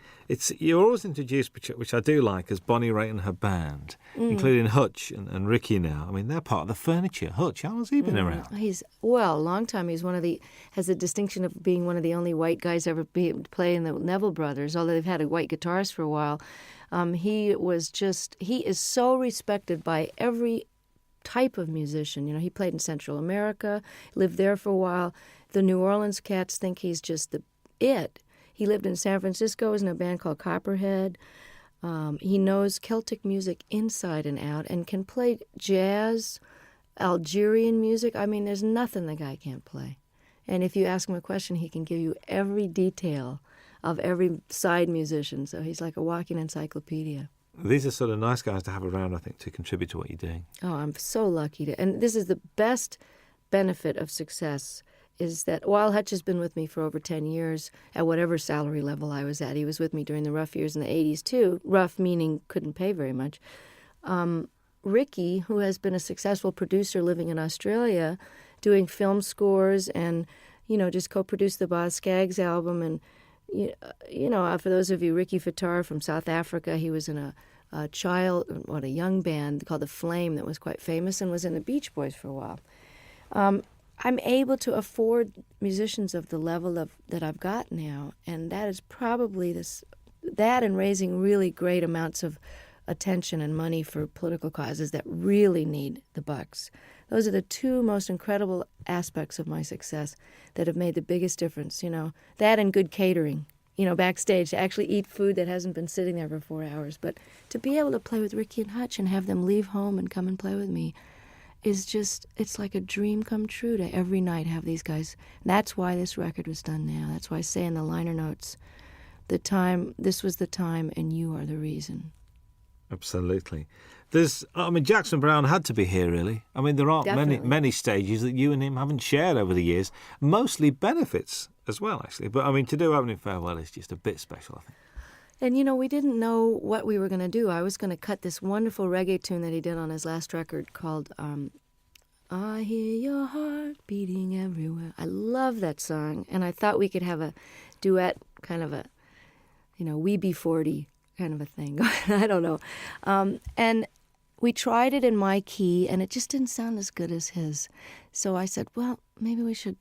You're always introduced, which I do like, as Bonnie Raitt and her band, including Hutch and Ricky now. I mean, they're part of the furniture. Hutch, how long has he been around? He's, well, a long time. He's has the distinction of being one of the only white guys ever play in the Neville Brothers, although they've had a white guitarist for a while. He is so respected by every type of musician. You know, he played in Central America, lived there for a while. The New Orleans cats think he's just it. He lived in San Francisco, was in a band called Copperhead. He knows Celtic music inside and out and can play jazz, Algerian music. I mean, there's nothing the guy can't play. And if you ask him a question, he can give you every detail of every side musician. So he's like a walking encyclopedia. These are sort of nice guys to have around, I think, to contribute to what you're doing. Oh, I'm so lucky to. And this is the best benefit of success, is that while Hutch has been with me for over 10 years, at whatever salary level I was at, he was with me during the rough years in the 80s too, rough meaning couldn't pay very much. Ricky, who has been a successful producer living in Australia, doing film scores and, you know, just co-produced the Boz Scaggs album. And, you know, for those of you, Ricky Fattar from South Africa, he was in a young band called The Flame that was quite famous and was in the Beach Boys for a while. I'm able to afford musicians of the level that I've got now, and that is probably that and raising really great amounts of attention and money for political causes that really need the bucks. Those are the two most incredible aspects of my success that have made the biggest difference, you know. That and good catering, you know, backstage, to actually eat food that hasn't been sitting there for 4 hours. But to be able to play with Ricky and Hutch and have them leave home and come and play with me is just, it's like a dream come true to every night have these guys. That's why this record was done now. That's why I say in the liner notes, this was the time and you are the reason. Absolutely. Jackson Browne had to be here, really. I mean, there aren't many stages that you and him haven't shared over the years. Mostly benefits as well, actually. But, I mean, to do Opening Farewell is just a bit special, I think. And, you know, we didn't know what we were going to do. I was going to cut this wonderful reggae tune that he did on his last record called I Hear Your Heart Beating Everywhere. I love that song. And I thought we could have a duet, kind of a, you know, We Be 40 kind of a thing. I don't know. And we tried it in my key, and it just didn't sound as good as his. So I said, well, maybe we should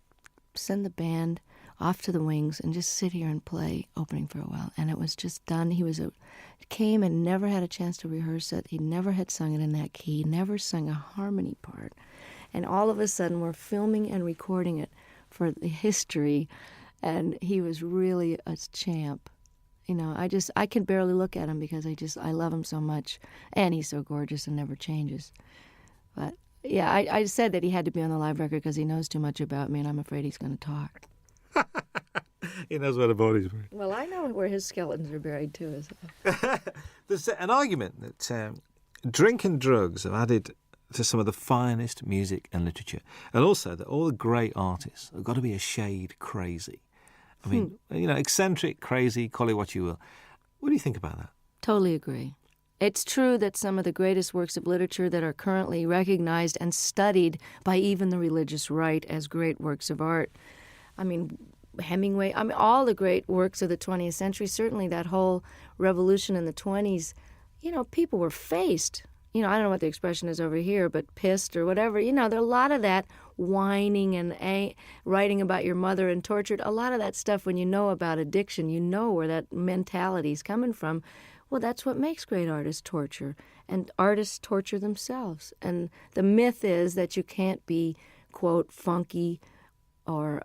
send the band off to the wings and just sit here and play Opening Farewell. And it was just done. He came and never had a chance to rehearse it. He never had sung it in that key, never sung a harmony part. And all of a sudden, we're filming and recording it for the history, and he was really a champ. You know, I can barely look at him because I love him so much. And he's so gorgeous and never changes. But, yeah, I said that he had to be on the live record because he knows too much about me, and I'm afraid he's going to talk. He knows where the body's buried. Well, I know where his skeletons are buried, too. There's an argument that drink and drugs have added to some of the finest music and literature. And also that all the great artists have got to be a shade crazy. I mean, you know, eccentric, crazy, call it what you will. What do you think about that? Totally agree. It's true that some of the greatest works of literature that are currently recognized and studied by even the religious right as great works of art. I mean, Hemingway, all the great works of the 20th century, certainly that whole revolution in the 20s, you know, people were faced. You know, I don't know what the expression is over here, but pissed or whatever. You know, there are a lot of that whining and writing about your mother and tortured. A lot of that stuff, when you know about addiction, you know where that mentality is coming from. Well, that's what makes great artists torture. And artists torture themselves. And the myth is that you can't be, quote, funky or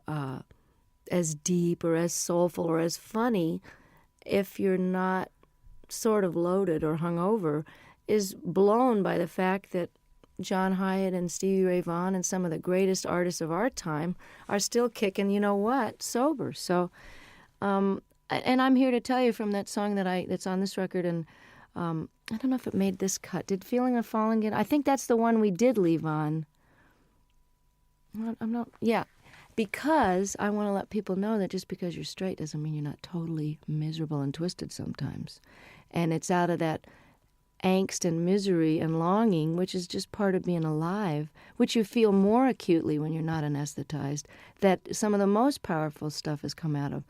as deep or as soulful or as funny if you're not sort of loaded or hungover, is blown by the fact that John Hyatt and Stevie Ray Vaughan and some of the greatest artists of our time are still kicking, you know what, sober. So, and I'm here to tell you from that song that's on this record, and I don't know if it made this cut. Did Feeling of Falling get? I think that's the one we did leave on. I'm not, yeah. Because I want to let people know that just because you're straight doesn't mean you're not totally miserable and twisted sometimes. And it's out of that angst and misery and longing, which is just part of being alive, which you feel more acutely when you're not anesthetized, that some of the most powerful stuff has come out of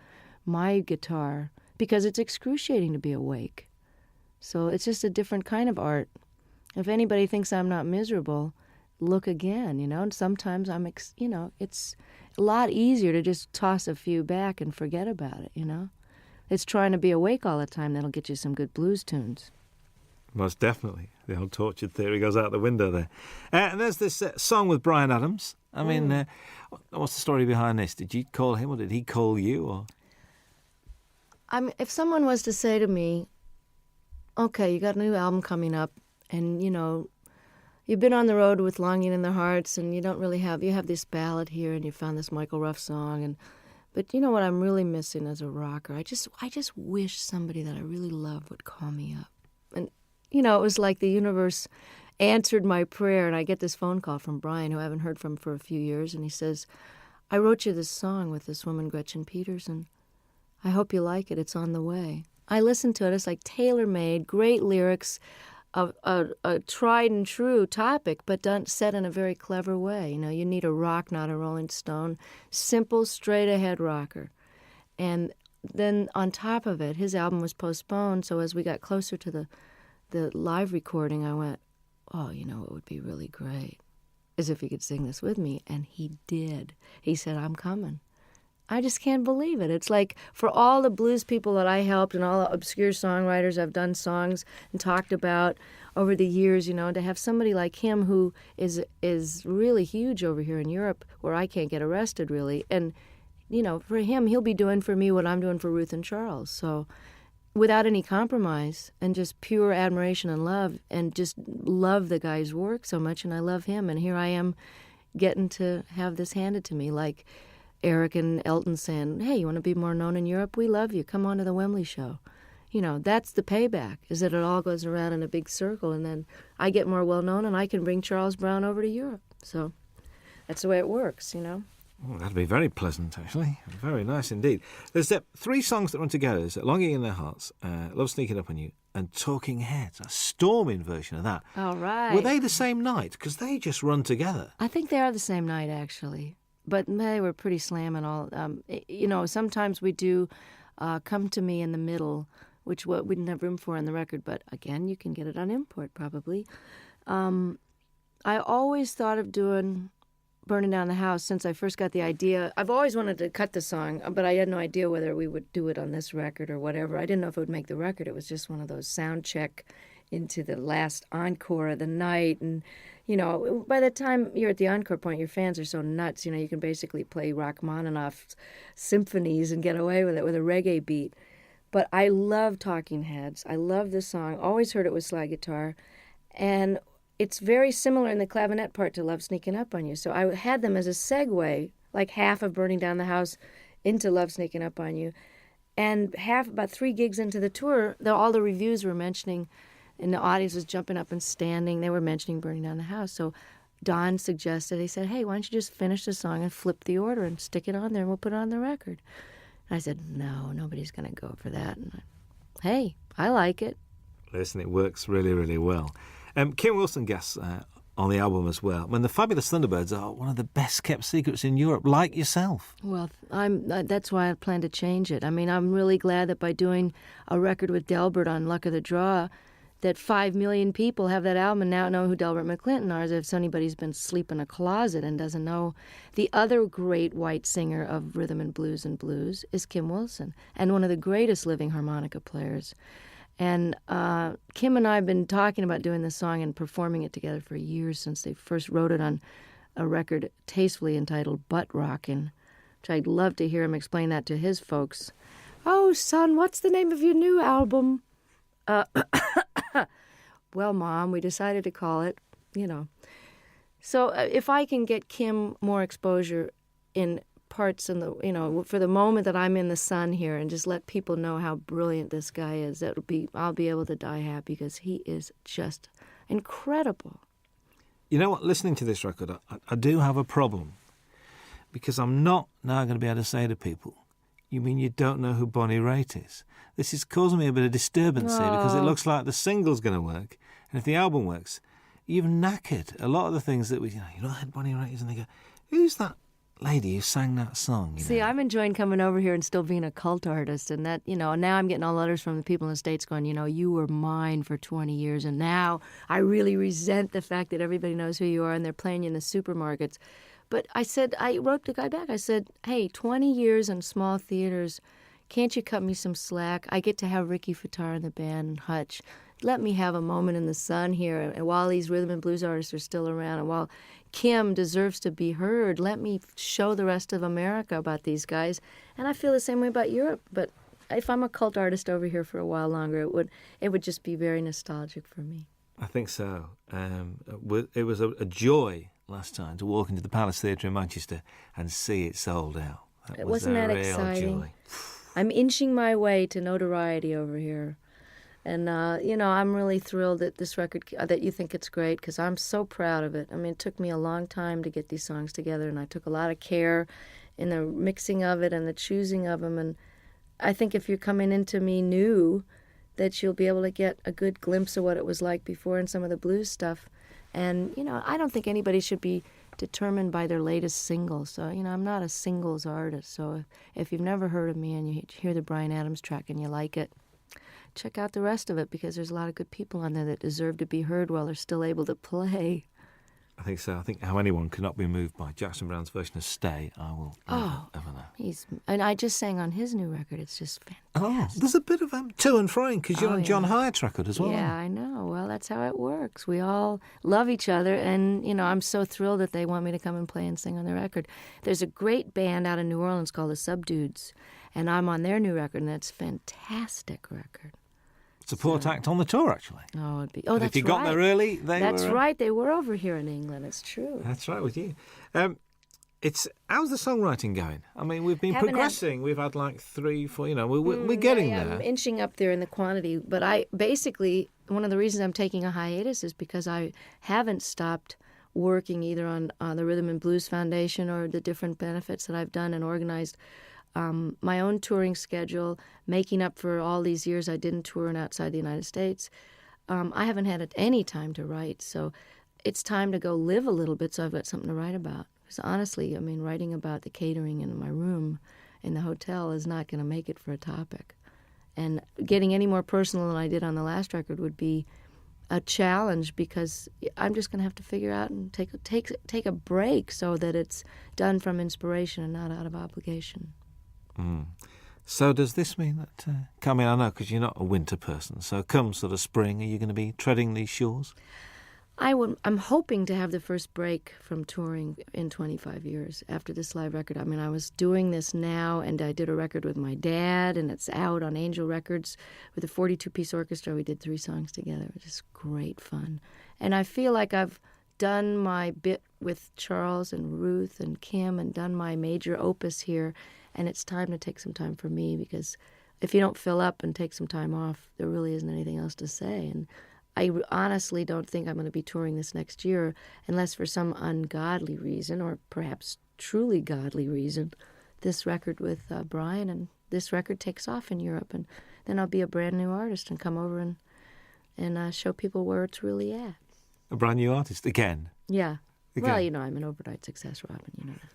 my guitar because it's excruciating to be awake. So it's just a different kind of art. If anybody thinks I'm not miserable, look again, and sometimes it's a lot easier to just toss a few back and forget about it, It's trying to be awake all the time that'll get you some good blues tunes. Most definitely. The old tortured theory goes out the window there. And there's this song with Bryan Adams. I mean, what's the story behind this? Did you call him or did he call you? Or If someone was to say to me, okay, you got a new album coming up, and, you've been on the road with Longing in Their Hearts, and you have this ballad here, and you found this Michael Ruff song, but you know what I'm really missing as a rocker? I just wish somebody that I really love would call me up. And, it was like the universe answered my prayer, and I get this phone call from Brian, who I haven't heard from for a few years, and he says, I wrote you this song with this woman, Gretchen Peterson. I hope you like it. It's on the way. I listened to it. It's like tailor-made, great lyrics, a tried and true topic, but set in a very clever way. You need a rock, not a Rolling Stone. Simple, straight-ahead rocker. And then on top of it, his album was postponed, so as we got closer to the live recording, I went, oh, it would be really great, as if he could sing this with me. And he did. He said, I'm coming. I just can't believe it. It's like for all the blues people that I helped and all the obscure songwriters I've done songs and talked about over the years, to have somebody like him who is really huge over here in Europe where I can't get arrested really. And, for him, he'll be doing for me what I'm doing for Ruth and Charles. So without any compromise and just pure admiration and love, and just love the guy's work so much, and I love him. And here I am getting to have this handed to me, like Eric and Elton saying, hey, you want to be more known in Europe? We love you. Come on to the Wembley show. That's the payback, is that it all goes around in a big circle, and then I get more well-known, and I can bring Charles Brown over to Europe. So that's the way it works, Oh, that'd be very pleasant, actually. Very nice indeed. There's 3 songs that run together. There's Longing in Their Hearts, Love Sneaking Up on You, and Talking Heads, a storming version of that. All right. Were they the same night? Because they just run together. I think they are the same night, actually. But they were pretty slamming all. Sometimes we do Come to Me in the Middle, which we didn't have room for on the record. But again, you can get it on import probably. I always thought of doing Burning Down the House since I first got the idea. I've always wanted to cut the song, but I had no idea whether we would do it on this record or whatever. I didn't know if it would make the record. It was just one of those sound check into the last encore of the night. And, by the time you're at the encore point, your fans are so nuts. You can basically play Rachmaninoff's symphonies and get away with it with a reggae beat. But I love Talking Heads. I love this song. Always heard it with slide guitar. And it's very similar in the clavinet part to Love Sneaking Up on You. So I had them as a segue, like half of Burning Down the House into Love Sneaking Up on You. And about 3 gigs into the tour, all the reviews were mentioning, and the audience was jumping up and standing. They were mentioning Burning Down the House. So Don suggested, he said, hey, why don't you just finish the song and flip the order and stick it on there and we'll put it on the record. And I said, no, nobody's going to go for that. And hey, I like it. Listen, it works really, really well. Kim Wilson guests on the album as well. When the Fabulous Thunderbirds are one of the best kept secrets in Europe, like yourself. Well, that's why I plan to change it. I mean, I'm really glad that by doing a record with Delbert on Luck of the Draw, that 5 million people have that album and now know who Delbert McClinton are, as if anybody's been asleep in a closet and doesn't know. The other great white singer of rhythm and blues is Kim Wilson, and one of the greatest living harmonica players. And Kim and I have been talking about doing this song and performing it together for years, since they first wrote it on a record tastefully entitled Butt Rockin', which I'd love to hear him explain that to his folks. Oh, son, what's the name of your new album? Well, Mom, we decided to call it, So if I can get Kim more exposure in parts in the, for the moment that I'm in the sun here, and just let people know how brilliant this guy is, I'll be able to die happy, because he is just incredible. You know what? Listening to this record, I do have a problem, because I'm not now going to be able to say to people, you mean you don't know who Bonnie Raitt is? This is causing me a bit of disturbance here, because it looks like the single's going to work, and if the album works, you've knackered a lot of the things that you know how Bonnie Raitt is, and they go, who's that lady who sang that song. You See, know. I'm enjoying coming over here and still being a cult artist. And that, now I'm getting all letters from the people in the States going, you were mine for 20 years. And now I really resent the fact that everybody knows who you are and they're playing you in the supermarkets. But I wrote the guy back. I said, hey, 20 years in small theaters. Can't you cut me some slack? I get to have Ricky Fattar in the band and Hutch. Let me have a moment in the sun here. And while these rhythm and blues artists are still around, and while Kim deserves to be heard, let me show the rest of America about these guys. And I feel the same way about Europe. But if I'm a cult artist over here for a while longer, it would just be very nostalgic for me. I think so. It was a joy last time to walk into the Palace Theatre in Manchester and see it sold out. Wasn't that exciting? Joy. I'm inching my way to notoriety over here. And, I'm really thrilled that this record, that you think it's great, because I'm so proud of it. I mean, it took me a long time to get these songs together, and I took a lot of care in the mixing of it and the choosing of them. And I think if you're coming into me new, that you'll be able to get a good glimpse of what it was like before and some of the blues stuff. And, I don't think anybody should be determined by their latest single. So, I'm not a singles artist. So if you've never heard of me and you hear the Bryan Adams track and you like it, check out the rest of it, because there's a lot of good people on there that deserve to be heard while they're still able to play. I think so. I think how anyone cannot be moved by Jackson Browne's version of Stay, I will never ever know. And I just sang on his new record. It's just fantastic. There's a bit of to and froing, because you're on John Hyatt's record as well. Yeah, I know. Well, that's how it works. We all love each other, and, I'm so thrilled that they want me to come and play and sing on their record. There's a great band out in New Orleans called the Subdudes, and I'm on their new record, and that's a fantastic record. Support act on the tour, actually. Oh, it'd be. And That's if you got there early, That's right. They were over here in England. It's true. That's right with you. How's the songwriting going? I mean, we've been progressing. We've had like 3, 4. We're getting there. I'm inching up there in the quantity. But one of the reasons I'm taking a hiatus is because I haven't stopped working either on the Rhythm and Blues Foundation or the different benefits that I've done and organized. My own touring schedule, making up for all these years I didn't tour outside the United States. I haven't had any time to write, so it's time to go live a little bit so I've got something to write about. Because honestly, writing about the catering in my room in the hotel is not going to make it for a topic. And getting any more personal than I did on the last record would be a challenge, because I'm just going to have to figure out and take a break so that it's done from inspiration and not out of obligation. So does this mean that, I know because you're not a winter person, so come sort of spring, are you going to be treading these shores? I'm hoping to have the first break from touring in 25 years after this live record. I was doing this now, and I did a record with my dad, and it's out on Angel Records with a 42-piece orchestra. We did 3 songs together. It was just great fun. And I feel like I've done my bit with Charles and Ruth and Kim and done my major opus here, and it's time to take some time for me, because if you don't fill up and take some time off, there really isn't anything else to say. And I honestly don't think I'm going to be touring this next year unless for some ungodly reason, or perhaps truly godly reason, this record with Bryan and this record takes off in Europe, and then I'll be a brand new artist and come over and show people where it's really at. A brand new artist again? Yeah. Again. Well, I'm an overnight success, Robin, you know that.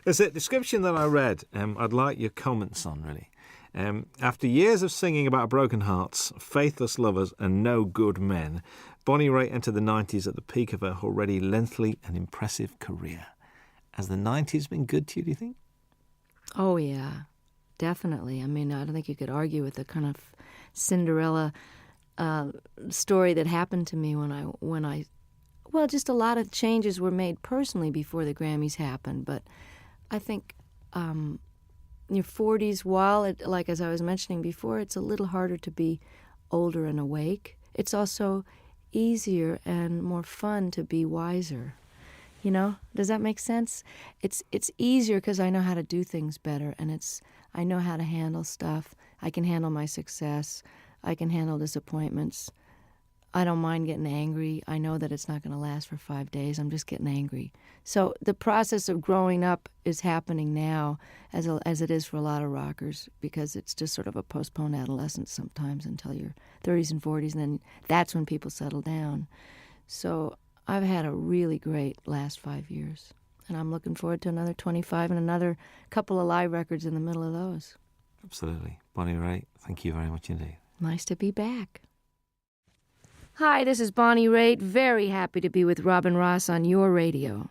There's a description that I read, I'd like your comments on, really. After years of singing about broken hearts, faithless lovers and no good men, Bonnie Raitt entered the 90s at the peak of her already lengthy and impressive career. Has the 90s been good to you, do you think? Oh, yeah, definitely. I don't think you could argue with the kind of Cinderella story that happened to me when I just a lot of changes were made personally before the Grammys happened. But I think your 40s, while, like as I was mentioning before, it's a little harder to be older and awake, it's also easier and more fun to be wiser. Does that make sense? It's easier because I know how to do things better, and I know how to handle stuff. I can handle my success. I can handle disappointments. I don't mind getting angry. I know that it's not going to last for 5 days. I'm just getting angry. So the process of growing up is happening now as it is for a lot of rockers, because it's just sort of a postponed adolescence sometimes until your 30s and 40s, and then that's when people settle down. So I've had a really great last 5 years. And I'm looking forward to another 25 and another couple of live records in the middle of those. Absolutely. Bonnie Raitt, thank you very much indeed. Nice to be back. Hi, this is Bonnie Raitt. Very happy to be with Robin Ross on your radio.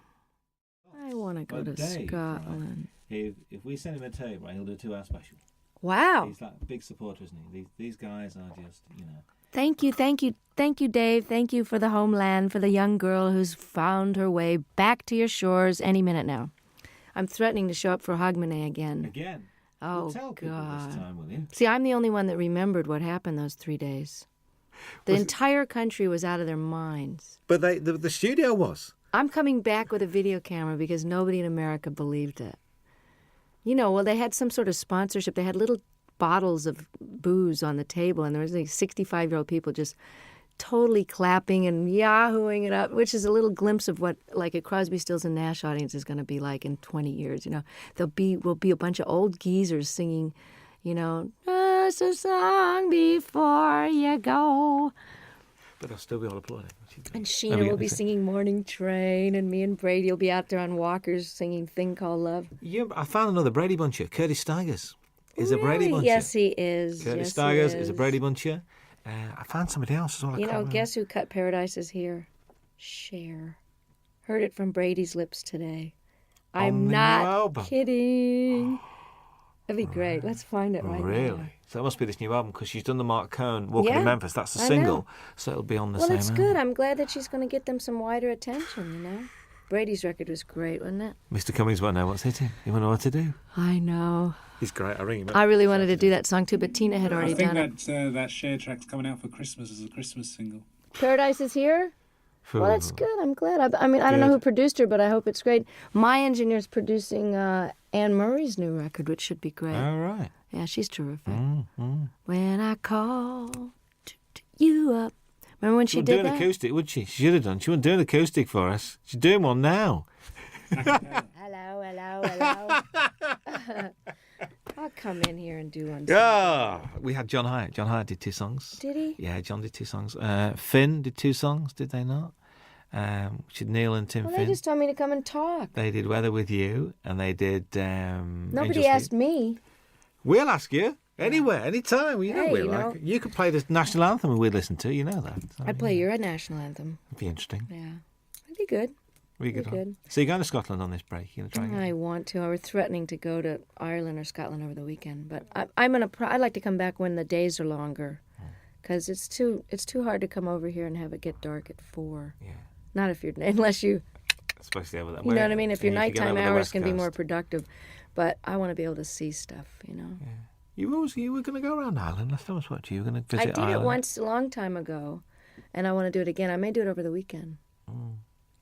I want to go to Scotland. If we send him a tape, right, he'll do a 2-hour special. Wow. He's like a big supporter, isn't he? These guys are just, you know. Thank you, Dave. Thank you for the homeland, for the young girl who's found her way back to your shores any minute now. I'm threatening to show up for Hogmanay again. Again? Oh, Well, tell people God. this time, will you? See, I'm the only one that remembered what happened those 3 days. The entire country was out of their minds. But the studio was. I'm coming back with a video camera because nobody in America believed it. You know, well, they had some sort of sponsorship. They had little bottles of booze on the table, and there was like 65-year-old people just totally clapping and yahooing it up, which is a little glimpse of what, like, a Crosby, Stills and Nash audience is going to be like in 20 years. You know, will be a bunch of old geezers singing, you know, just a song before you go. But they'll still be all applauding. And Sheena will be singing Morning Train, and me and Brady will be out there on walkers singing Thing Called Love. Yeah, I found another Brady Buncher. Curtis Stigers is a Brady Buncher. Yes, he is. Curtis Stigers is a Brady Buncher. I found somebody else as well. You know, guess who cut Paradises Here? Cher. Heard it from Brady's lips today. I'm not kidding. That'd be great. Let's find it right now. Really? So that must be this new album, because she's done the Mark Cohn Walking in Memphis. That's a I single, know. so it'll be on the well, same it's album. good. I'm glad that she's going to get them some wider attention, you know? Brady's record was great, wasn't it? Mr. Cummings won't know what's hitting. He won't know what to do. I know. He's great. I ring him up. I really wanted to do that song too, but Tina had already done it. I think that Cher track's coming out for Christmas as a Christmas single. Paradise is Here? Ooh. Well, that's good. I'm glad. I mean, I don't know who produced her, but I hope it's great. My engineer's producing Anne Murray's new record, which should be great. All right. Yeah, she's terrific. When I call you up. Remember when she did do that? an acoustic, would she? She should have done. She wouldn't do an acoustic for us. She's doing one now. Hello. I'll come in here and do one. Yeah. We had John Hyatt. John Hyatt did 2 songs. Did he? Yeah, John did 2 songs. Finn did 2 songs, did they not? Which is Neil and Tim Well, Finn. they just told me to come and talk. They did Weather With You, and they did Nobody Angels asked Feet. me. We'll ask you. Anywhere, anytime. You know Hey, we you like. know. You could play the national anthem and we'd listen to. You know that. So, I'd play your national anthem. It'd be interesting. Yeah. It'd be good. We could. good. So you're going to Scotland on this break? You're going to try. I want to. I was threatening to go to Ireland or Scotland over the weekend, but I'd like to come back when the days are longer, because it's too hard to come over here and have it get dark at 4. Yeah. Not if you're unless you. Especially over that. You know what I mean? If your nighttime hours West can be more Coast. productive, but I want to be able to see stuff. You know. Yeah. You were going to go around Ireland. Last time I spoke to you, you were going to I visit did Ireland. it once a long time ago, and I want to do it again. I may do it over the weekend.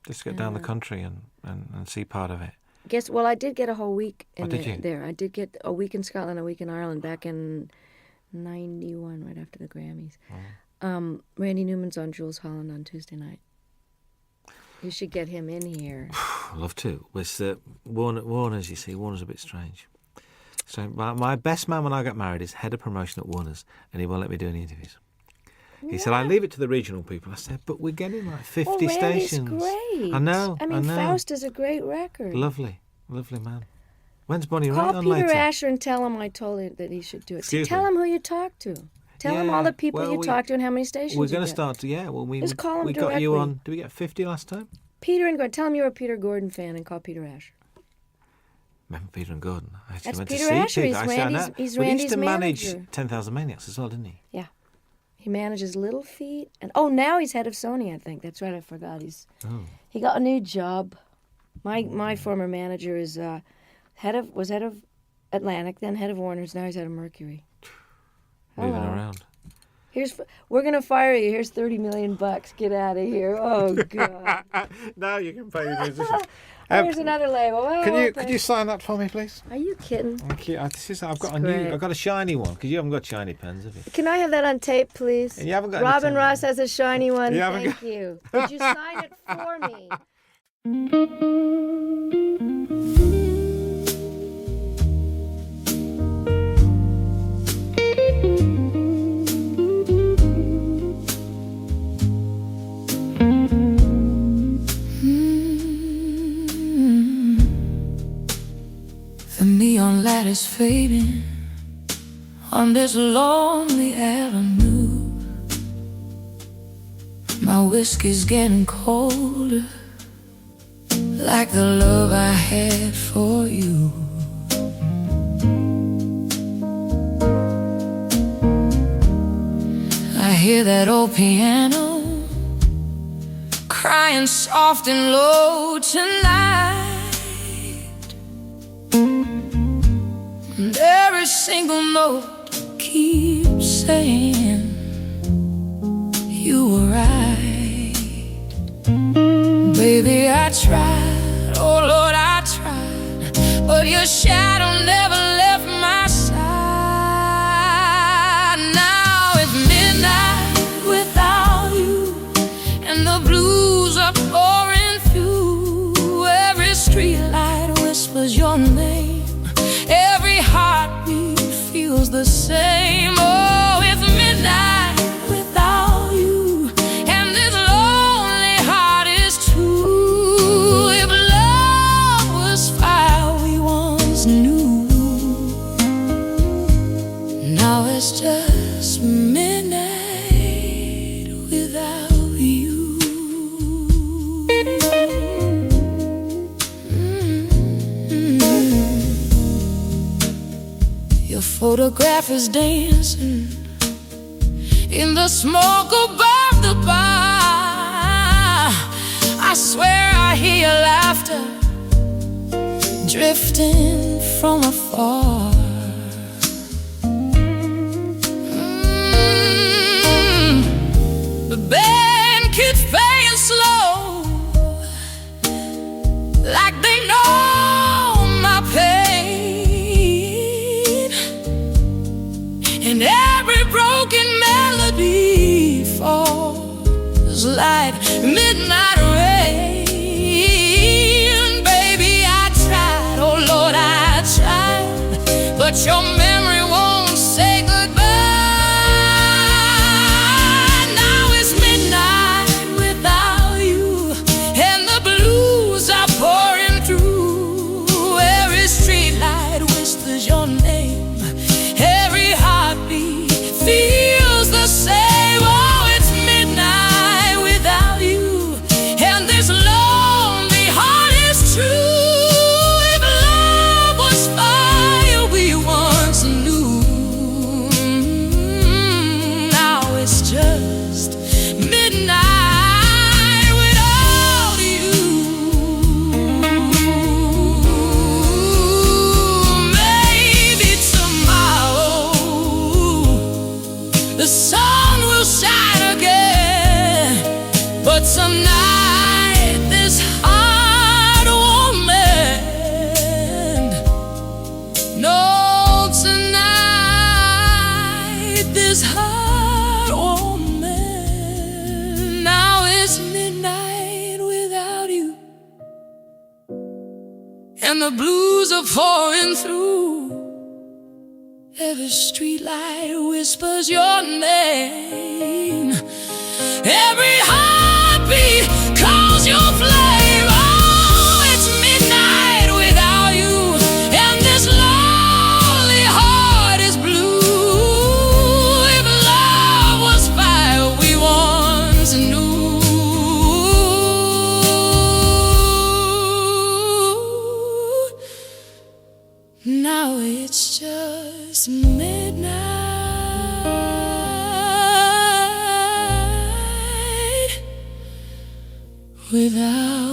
Just get down the country and see part of it. Well, I did get a whole week in did you? there. I did get a week in Scotland, a week in Ireland back in 91, right after the Grammys. Randy Newman's on Jules Holland on Tuesday night. You should get him in here. I'd love to. With Warner's, you see, Warner's a bit strange. So my best man when I got married is head of promotion at Warner's, and he won't let me do any interviews. He said, I leave it to the regional people. I said, but we're getting like 50 Randy's stations. great. I know. I mean, Faust is a great record. Lovely man. When's Bonnie Raitt Call on Peter later? Asher and tell him I told him that he should do it. Excuse Tell me? him who you talked to. Tell him all the people you talked to and how many stations We're you going to get. start to, we Just call him we got you directly. on, did we get 50 last time? Peter and Gordon. Tell him you're a Peter Gordon fan and call Peter Asher. Remember Peter and Gordon? I actually That's went Peter to see Asher. Peter. He's I said, Randy's- "No." he's Well, he used Randy's to manage manager. 10,000 Maniacs as well, didn't he? Yeah. He manages Little Feat. And now he's head of Sony, I think. That's right, I forgot. He got a new job. My former manager is head of Atlantic, then head of Warner's, now he's head of Mercury. Moving Hello. around. We're gonna fire you. Here's $30 million. Get out of here. Oh God. Now you can pay the musician. Here's another label. Oh, Could you sign that for me, please? Are you kidding? Thank you. I've got great. I've got a shiny one because you haven't got shiny pens, have you? Can I have that on tape, please? You haven't got any Robin tape. Ross has a shiny one. You haven't Thank you. Could you sign it for me? is fading on this lonely avenue. My whiskey's getting colder, like the love I had for you. I hear that old piano crying soft and low tonight, and every single note keeps saying you were right. Baby, I tried, oh Lord, I tried, but your shadow never left my side. Now it's midnight without you, and the blues are pouring through. Every streetlight whispers your name, every heartbeat feels the same. Oh, it's midnight without you, and this lonely heart is true. If love was fire we once knew, now it's just midnight without you. Your photograph is dancing in the smoke above the bar. I swear I hear your laughter drifting from afar. The band keeps playing slow, like they know my pain, and every broken melody falls like midnight rain. Baby, I tried, oh Lord, I tried, but your memory won't say goodbye. Now it's midnight without you, and the blues are pouring through. Every streetlight whispers your name, every heartbeat feels the same. Oh, it's midnight without you, and this lonely heart is true. If love was fire we once knew, now it's just midnight without you. Maybe tomorrow the sun will shine again, but tonight this heart won't mend. No, tonight this heart won't mend. Now it's midnight without you, and the blues are pouring through. Every streetlight whispers your name, every heartbeat calls your flame. Oh, it's midnight without you, and this lonely heart is blue. If love was fire we once knew, now it's just midnight without